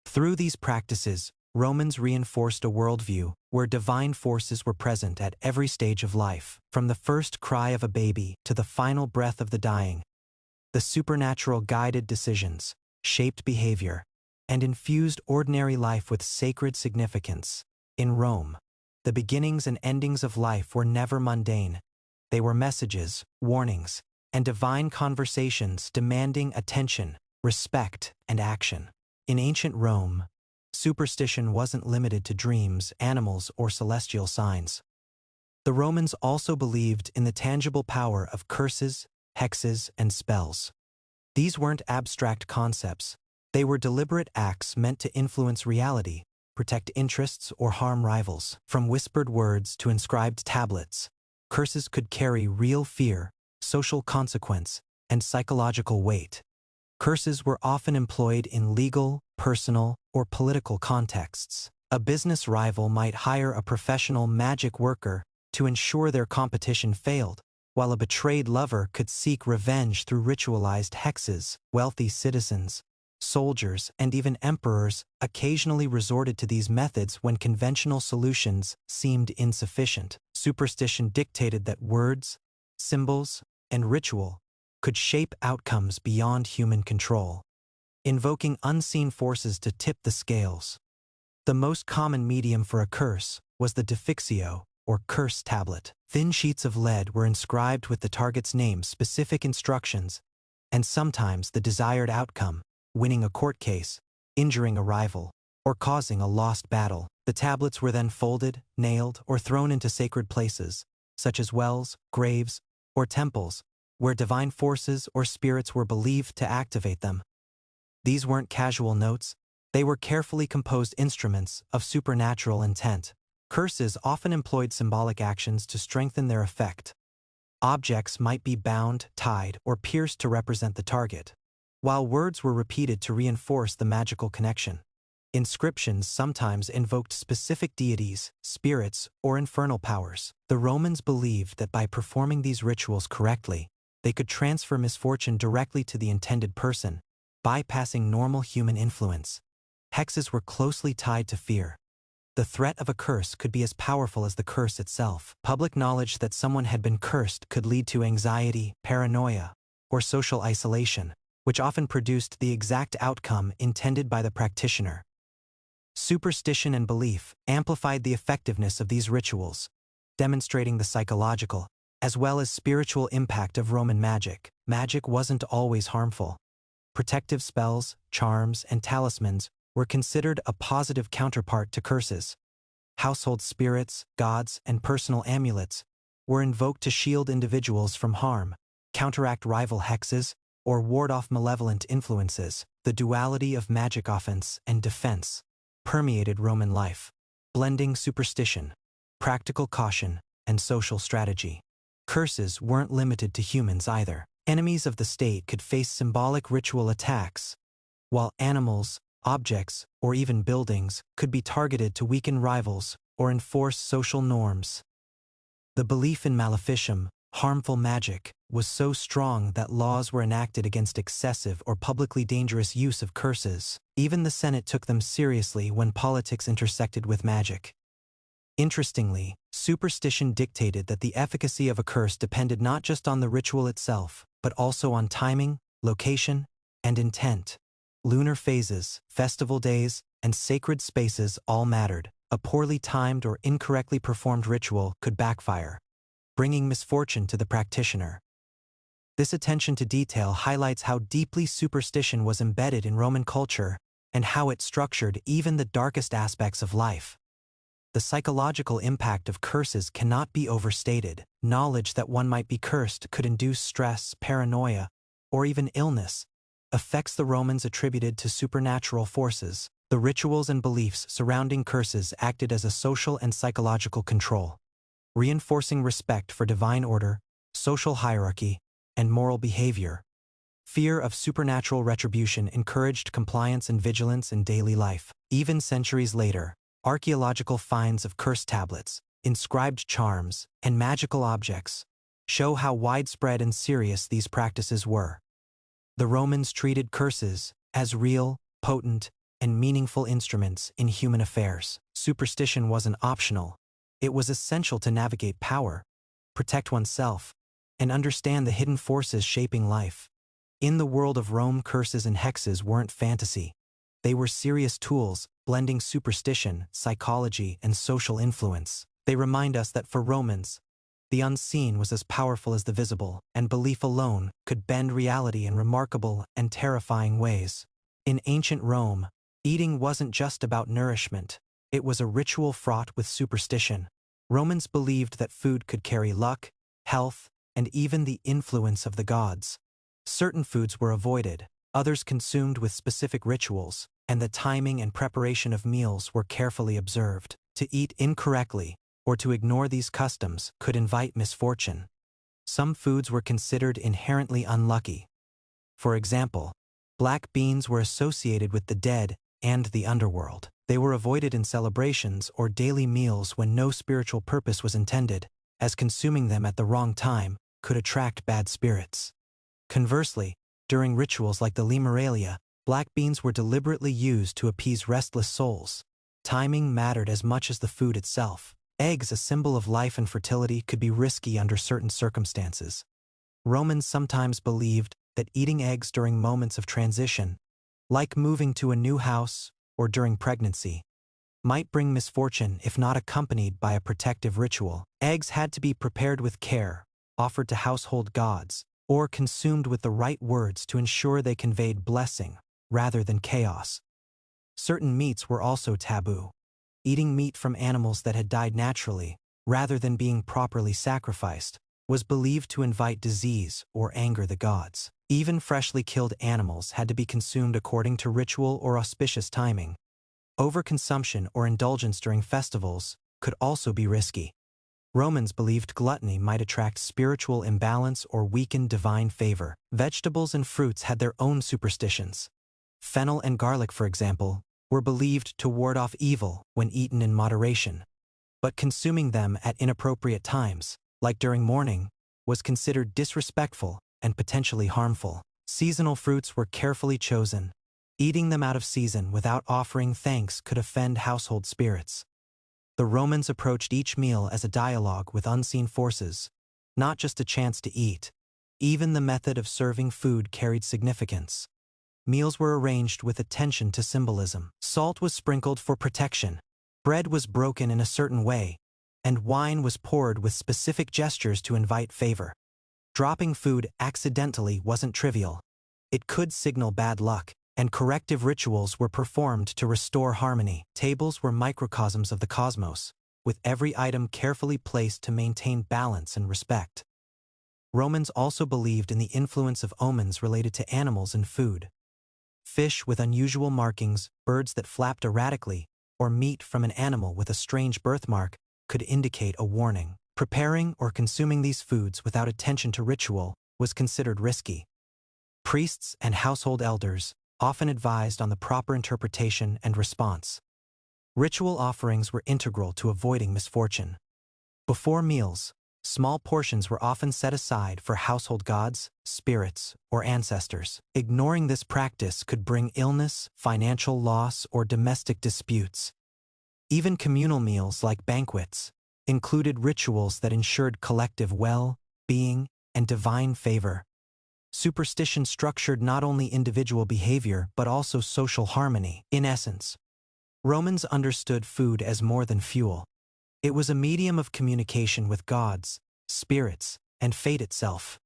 Through these practices, Romans reinforced a worldview where divine forces were present at every stage of life. From the first cry of a baby to the final breath of the dying, the supernatural guided decisions, shaped behavior, and infused ordinary life with sacred significance. In Rome, the beginnings and endings of life were never mundane. They were messages, warnings, and divine conversations demanding attention, respect, and action. In ancient Rome, superstition wasn't limited to dreams, animals, or celestial signs. The Romans also believed in the tangible power of curses, hexes, and spells. These weren't abstract concepts. They were deliberate acts meant to influence reality, protect interests, or harm rivals. From whispered words to inscribed tablets, curses could carry real fear, social consequence, and psychological weight. Curses were often employed in legal, personal, or political contexts. A business rival might hire a professional magic worker to ensure their competition failed, while a betrayed lover could seek revenge through ritualized hexes. Wealthy citizens, soldiers, and even emperors occasionally resorted to these methods when conventional solutions seemed insufficient. Superstition dictated that words, symbols, and ritual could shape outcomes beyond human control, invoking unseen forces to tip the scales. The most common medium for a curse was the defixio, or curse tablet. Thin sheets of lead were inscribed with the target's name, specific instructions, and sometimes the desired outcome, winning a court case, injuring a rival, or causing a lost battle. The tablets were then folded, nailed, or thrown into sacred places, such as wells, graves, or temples, where divine forces or spirits were believed to activate them. These weren't casual notes, they were carefully composed instruments of supernatural intent. Curses often employed symbolic actions to strengthen their effect. Objects might be bound, tied, or pierced to represent the target, while words were repeated to reinforce the magical connection. Inscriptions sometimes invoked specific deities, spirits, or infernal powers. The Romans believed that by performing these rituals correctly, they could transfer misfortune directly to the intended person, bypassing normal human influence. Hexes were closely tied to fear. The threat of a curse could be as powerful as the curse itself. Public knowledge that someone had been cursed could lead to anxiety, paranoia, or social isolation, which often produced the exact outcome intended by the practitioner. Superstition and belief amplified the effectiveness of these rituals, demonstrating the psychological, as well as spiritual impact of Roman magic. Magic wasn't always harmful. Protective spells, charms, and talismans were considered a positive counterpart to curses. Household spirits, gods, and personal amulets were invoked to shield individuals from harm, counteract rival hexes, or ward off malevolent influences. The duality of magic offense and defense permeated Roman life, blending superstition, practical caution, and social strategy. Curses weren't limited to humans either. Enemies of the state could face symbolic ritual attacks, while animals, objects, or even buildings could be targeted to weaken rivals or enforce social norms. The belief in maleficum, harmful magic, was so strong that laws were enacted against excessive or publicly dangerous use of curses. Even the Senate took them seriously when politics intersected with magic. Interestingly, superstition dictated that the efficacy of a curse depended not just on the ritual itself, but also on timing, location, and intent. Lunar phases, festival days, and sacred spaces all mattered. A poorly timed or incorrectly performed ritual could backfire, bringing misfortune to the practitioner. This attention to detail highlights how deeply superstition was embedded in Roman culture and how it structured even the darkest aspects of life. The psychological impact of curses cannot be overstated. Knowledge that one might be cursed could induce stress, paranoia, or even illness. Effects the Romans attributed to supernatural forces. The rituals and beliefs surrounding curses acted as a social and psychological control, reinforcing respect for divine order, social hierarchy, and moral behavior. Fear of supernatural retribution encouraged compliance and vigilance in daily life. Even centuries later, archaeological finds of curse tablets, inscribed charms, and magical objects show how widespread and serious these practices were. The Romans treated curses as real, potent, and meaningful instruments in human affairs. Superstition wasn't optional. It was essential to navigate power, protect oneself, and understand the hidden forces shaping life. In the world of Rome, curses and hexes weren't fantasy. They were serious tools, blending superstition, psychology, and social influence. They remind us that for Romans, the unseen was as powerful as the visible, and belief alone could bend reality in remarkable and terrifying ways. In ancient Rome, eating wasn't just about nourishment. It was a ritual fraught with superstition. Romans believed that food could carry luck, health, and even the influence of the gods. Certain foods were avoided, others consumed with specific rituals, and the timing and preparation of meals were carefully observed. To eat incorrectly, or to ignore these customs, could invite misfortune. Some foods were considered inherently unlucky. For example, black beans were associated with the dead and the underworld. They were avoided in celebrations or daily meals when no spiritual purpose was intended, as consuming them at the wrong time could attract bad spirits. Conversely, during rituals like the Limeralia, black beans were deliberately used to appease restless souls. Timing mattered as much as the food itself. Eggs, a symbol of life and fertility, could be risky under certain circumstances. Romans sometimes believed that eating eggs during moments of transition, like moving to a new house or during pregnancy, might bring misfortune if not accompanied by a protective ritual. Eggs had to be prepared with care, offered to household gods, or consumed with the right words to ensure they conveyed blessing rather than chaos. Certain meats were also taboo. Eating meat from animals that had died naturally, rather than being properly sacrificed, was believed to invite disease or anger the gods. Even freshly killed animals had to be consumed according to ritual or auspicious timing. Overconsumption or indulgence during festivals could also be risky. Romans believed gluttony might attract spiritual imbalance or weaken divine favor. Vegetables and fruits had their own superstitions. Fennel and garlic, for example, were believed to ward off evil when eaten in moderation. But consuming them at inappropriate times, like during mourning, was considered disrespectful and potentially harmful. Seasonal fruits were carefully chosen. Eating them out of season without offering thanks could offend household spirits. The Romans approached each meal as a dialogue with unseen forces, not just a chance to eat. Even the method of serving food carried significance. Meals were arranged with attention to symbolism. Salt was sprinkled for protection. Bread was broken in a certain way, and wine was poured with specific gestures to invite favor. Dropping food accidentally wasn't trivial. It could signal bad luck, and corrective rituals were performed to restore harmony. Tables were microcosms of the cosmos, with every item carefully placed to maintain balance and respect. Romans also believed in the influence of omens related to animals and food. Fish with unusual markings, birds that flapped erratically, or meat from an animal with a strange birthmark could indicate a warning. Preparing or consuming these foods without attention to ritual was considered risky. Priests and household elders often advised on the proper interpretation and response. Ritual offerings were integral to avoiding misfortune. Before meals, small portions were often set aside for household gods, spirits, or ancestors. Ignoring this practice could bring illness, financial loss, or domestic disputes. Even communal meals like banquets included rituals that ensured collective well-being and divine favor. Superstition structured not only individual behavior but also social harmony. In essence, Romans understood food as more than fuel. It was a medium of communication with gods, spirits, and fate itself.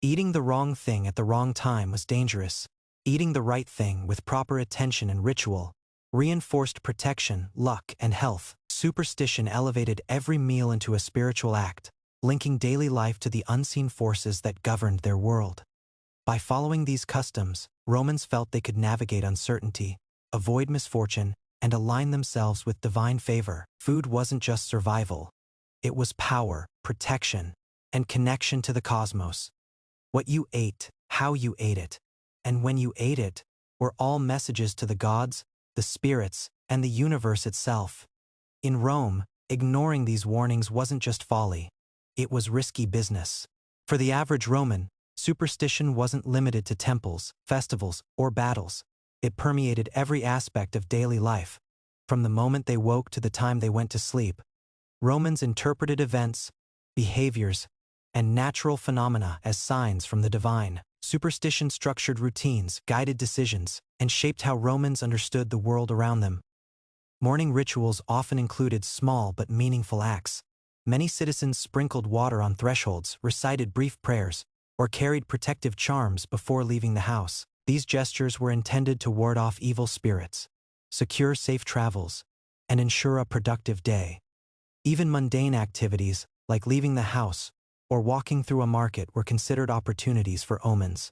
Eating the wrong thing at the wrong time was dangerous. Eating the right thing with proper attention and ritual reinforced protection, luck, and health. Superstition elevated every meal into a spiritual act, linking daily life to the unseen forces that governed their world. By following these customs, Romans felt they could navigate uncertainty, avoid misfortune, and align themselves with divine favor. Food wasn't just survival. It was power, protection, and connection to the cosmos. What you ate, how you ate it, and when you ate it, were all messages to the gods, the spirits, and the universe itself. In Rome, ignoring these warnings wasn't just folly. It was risky business. For the average Roman, superstition wasn't limited to temples, festivals, or battles. It permeated every aspect of daily life. From the moment they woke to the time they went to sleep, Romans interpreted events, behaviors, and natural phenomena as signs from the divine. Superstition structured routines, guided decisions, and shaped how Romans understood the world around them. Morning rituals often included small but meaningful acts. Many citizens sprinkled water on thresholds, recited brief prayers, or carried protective charms before leaving the house. These gestures were intended to ward off evil spirits, secure safe travels, and ensure a productive day. Even mundane activities, like leaving the house or walking through a market, were considered opportunities for omens.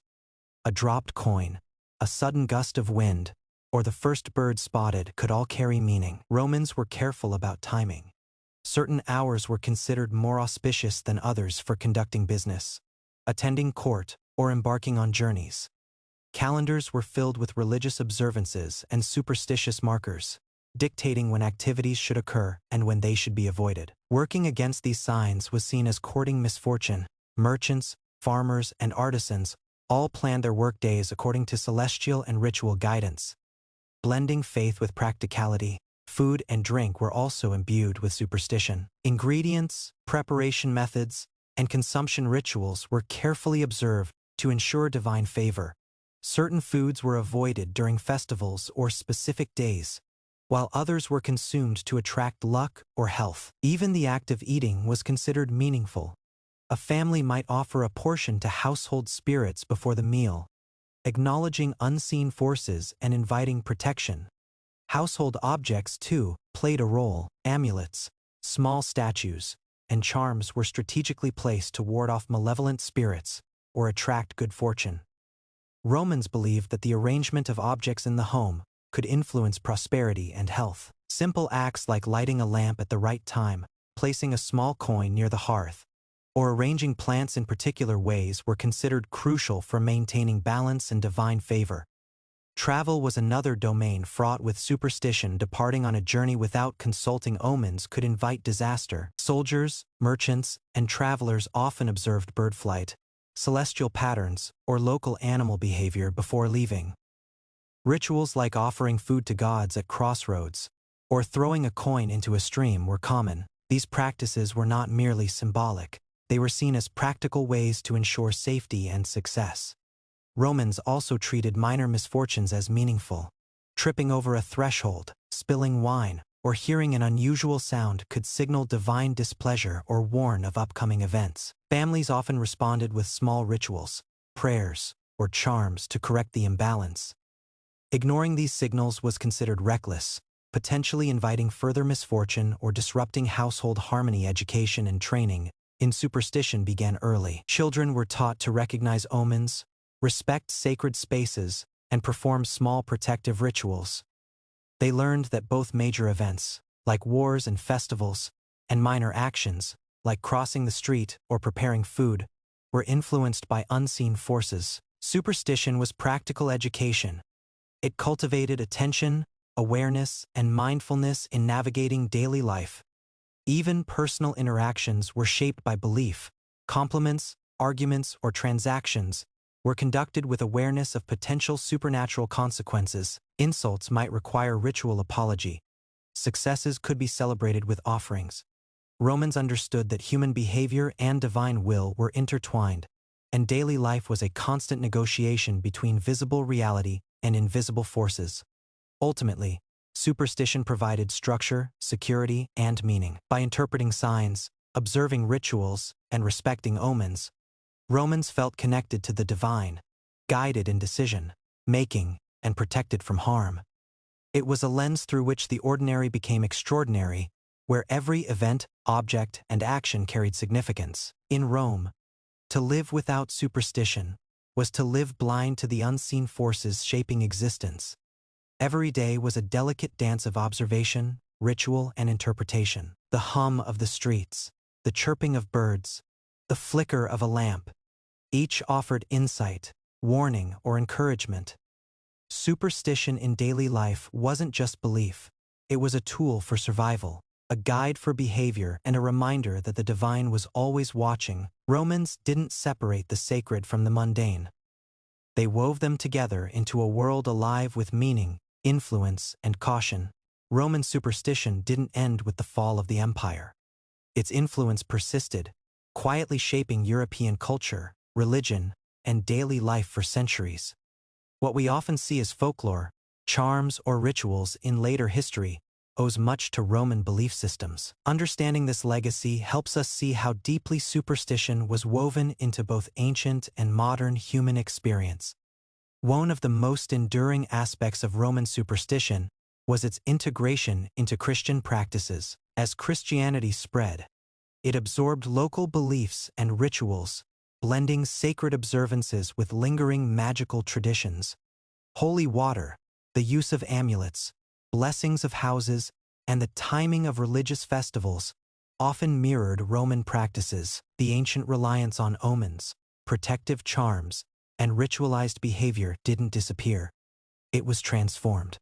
A dropped coin, a sudden gust of wind, or the first bird spotted could all carry meaning. Romans were careful about timing. Certain hours were considered more auspicious than others for conducting business, attending court, or embarking on journeys. Calendars were filled with religious observances and superstitious markers, dictating when activities should occur and when they should be avoided. Working against these signs was seen as courting misfortune. Merchants, farmers, and artisans all planned their workdays according to celestial and ritual guidance. Blending faith with practicality, food and drink were also imbued with superstition. Ingredients, preparation methods, and consumption rituals were carefully observed to ensure divine favor. Certain foods were avoided during festivals or specific days, while others were consumed to attract luck or health. Even the act of eating was considered meaningful. A family might offer a portion to household spirits before the meal, acknowledging unseen forces and inviting protection. Household objects, too, played a role. Amulets, small statues, and charms were strategically placed to ward off malevolent spirits or attract good fortune. Romans believed that the arrangement of objects in the home could influence prosperity and health. Simple acts like lighting a lamp at the right time, placing a small coin near the hearth, or arranging plants in particular ways were considered crucial for maintaining balance and divine favor. Travel was another domain fraught with superstition. Departing on a journey without consulting omens could invite disaster. Soldiers, merchants, and travelers often observed bird flight, celestial patterns, or local animal behavior before leaving. Rituals like offering food to gods at crossroads or throwing a coin into a stream were common. These practices were not merely symbolic. They were seen as practical ways to ensure safety and success. Romans also treated minor misfortunes as meaningful. Tripping over a threshold, spilling wine, or hearing an unusual sound could signal divine displeasure or warn of upcoming events. Families often responded with small rituals, prayers, or charms to correct the imbalance. Ignoring these signals was considered reckless, potentially inviting further misfortune or disrupting household harmony. Education and training in superstition began early. Children were taught to recognize omens, respect sacred spaces, and perform small protective rituals. They learned that both major events, like wars and festivals, and minor actions, like crossing the street or preparing food, were influenced by unseen forces. Superstition was practical education. It cultivated attention, awareness, and mindfulness in navigating daily life. Even personal interactions were shaped by belief. Compliments, arguments, or transactions were conducted with awareness of potential supernatural consequences. Insults might require ritual apology. Successes could be celebrated with offerings. Romans understood that human behavior and divine will were intertwined, and daily life was a constant negotiation between visible reality and invisible forces. Ultimately, superstition provided structure, security, and meaning. By interpreting signs, observing rituals, and respecting omens, Romans felt connected to the divine, guided in decision-making, and protected from harm. It was a lens through which the ordinary became extraordinary, where every event, object, and action carried significance. In Rome, to live without superstition was to live blind to the unseen forces shaping existence. Every day was a delicate dance of observation, ritual, and interpretation. The hum of the streets, the chirping of birds, the flicker of a lamp, each offered insight, warning, or encouragement. Superstition in daily life wasn't just belief. It was a tool for survival, a guide for behavior, and a reminder that the divine was always watching. Romans didn't separate the sacred from the mundane. They wove them together into a world alive with meaning, influence, and caution. Roman superstition didn't end with the fall of the empire. Its influence persisted, quietly shaping European culture, religion, and daily life for centuries. What we often see as folklore, charms, or rituals in later history owes much to Roman belief systems. Understanding this legacy helps us see how deeply superstition was woven into both ancient and modern human experience. One of the most enduring aspects of Roman superstition was its integration into Christian practices. As Christianity spread, it absorbed local beliefs and rituals, blending sacred observances with lingering magical traditions. Holy water, the use of amulets, blessings of houses, and the timing of religious festivals often mirrored Roman practices. The ancient reliance on omens, protective charms, and ritualized behavior didn't disappear. It was transformed,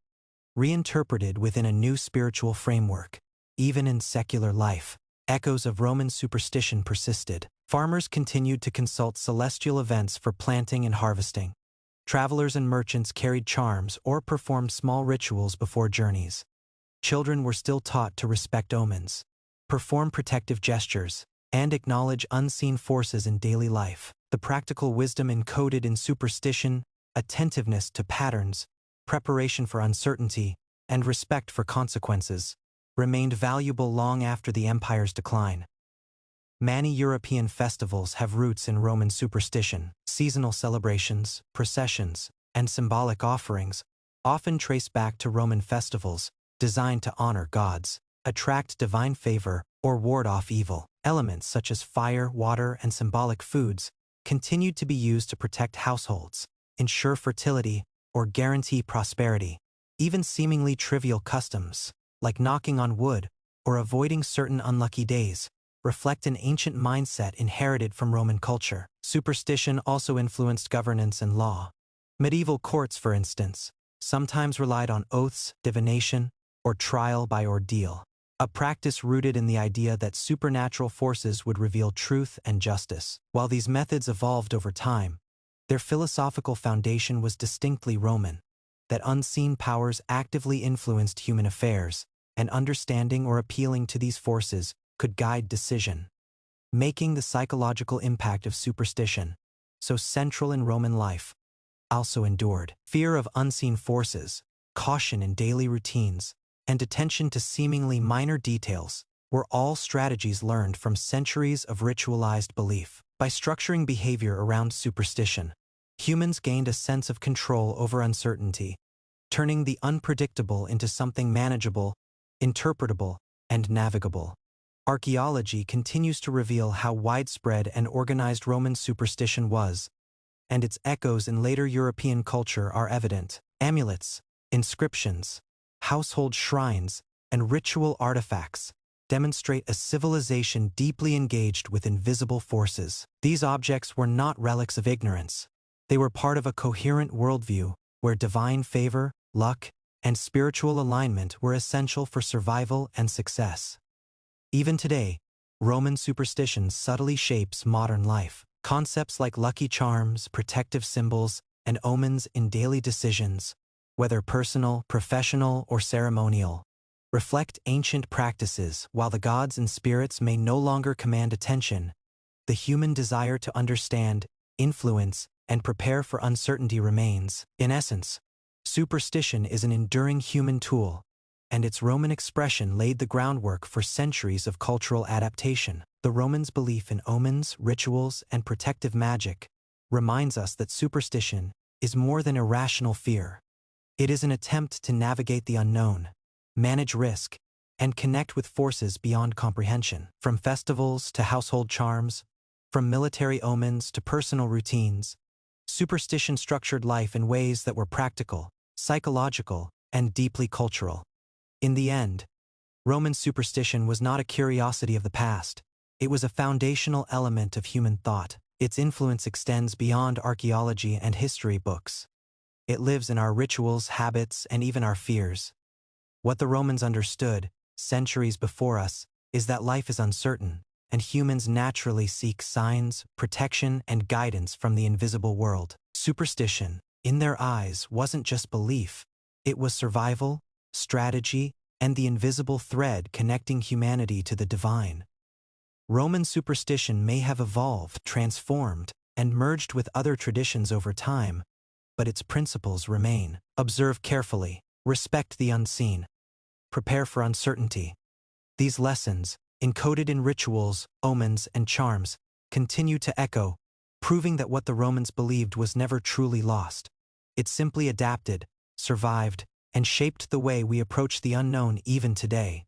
reinterpreted within a new spiritual framework. Even in secular life, echoes of Roman superstition persisted. Farmers continued to consult celestial events for planting and harvesting. Travelers and merchants carried charms or performed small rituals before journeys. Children were still taught to respect omens, perform protective gestures, and acknowledge unseen forces in daily life. The practical wisdom encoded in superstition, attentiveness to patterns, preparation for uncertainty, and respect for consequences, remained valuable long after the empire's decline. Many European festivals have roots in Roman superstition. Seasonal celebrations, processions, and symbolic offerings often trace back to Roman festivals designed to honor gods, attract divine favor, or ward off evil. Elements such as fire, water, and symbolic foods continued to be used to protect households, ensure fertility, or guarantee prosperity. Even seemingly trivial customs, like knocking on wood or avoiding certain unlucky days, reflect an ancient mindset inherited from Roman culture. Superstition also influenced governance and law. Medieval courts, for instance, sometimes relied on oaths, divination, or trial by ordeal, a practice rooted in the idea that supernatural forces would reveal truth and justice. While these methods evolved over time, their philosophical foundation was distinctly Roman, that unseen powers actively influenced human affairs, and understanding or appealing to these forces could guide decision, making the psychological impact of superstition so central in Roman life. Also endured. Fear of unseen forces, caution in daily routines, and attention to seemingly minor details were all strategies learned from centuries of ritualized belief. By structuring behavior around superstition, humans gained a sense of control over uncertainty, turning the unpredictable into something manageable, interpretable, and navigable. Archaeology continues to reveal how widespread and organized Roman superstition was, and its echoes in later European culture are evident. Amulets, inscriptions, household shrines, and ritual artifacts demonstrate a civilization deeply engaged with invisible forces. These objects were not relics of ignorance. They were part of a coherent worldview where divine favor, luck, and spiritual alignment were essential for survival and success. Even today, Roman superstition subtly shapes modern life. Concepts like lucky charms, protective symbols, and omens in daily decisions, whether personal, professional, or ceremonial, reflect ancient practices. While the gods and spirits may no longer command attention, the human desire to understand, influence, and prepare for uncertainty remains. In essence, superstition is an enduring human tool, and its Roman expression laid the groundwork for centuries of cultural adaptation. The Romans' belief in omens, rituals, and protective magic reminds us that superstition is more than irrational fear. It is an attempt to navigate the unknown, manage risk, and connect with forces beyond comprehension. From festivals to household charms, from military omens to personal routines, superstition structured life in ways that were practical, psychological, and deeply cultural. In the end, Roman superstition was not a curiosity of the past. It was a foundational element of human thought. Its influence extends beyond archaeology and history books. It lives in our rituals, habits, and even our fears. What the Romans understood, centuries before us, is that life is uncertain, and humans naturally seek signs, protection, and guidance from the invisible world. Superstition, in their eyes, wasn't just belief. It was survival, strategy, and the invisible thread connecting humanity to the divine. Roman superstition may have evolved, transformed, and merged with other traditions over time, but its principles remain. Observe carefully, respect the unseen, prepare for uncertainty. These lessons, encoded in rituals, omens, and charms, continue to echo, proving that what the Romans believed was never truly lost. It simply adapted, survived, and shaped the way we approach the unknown even today.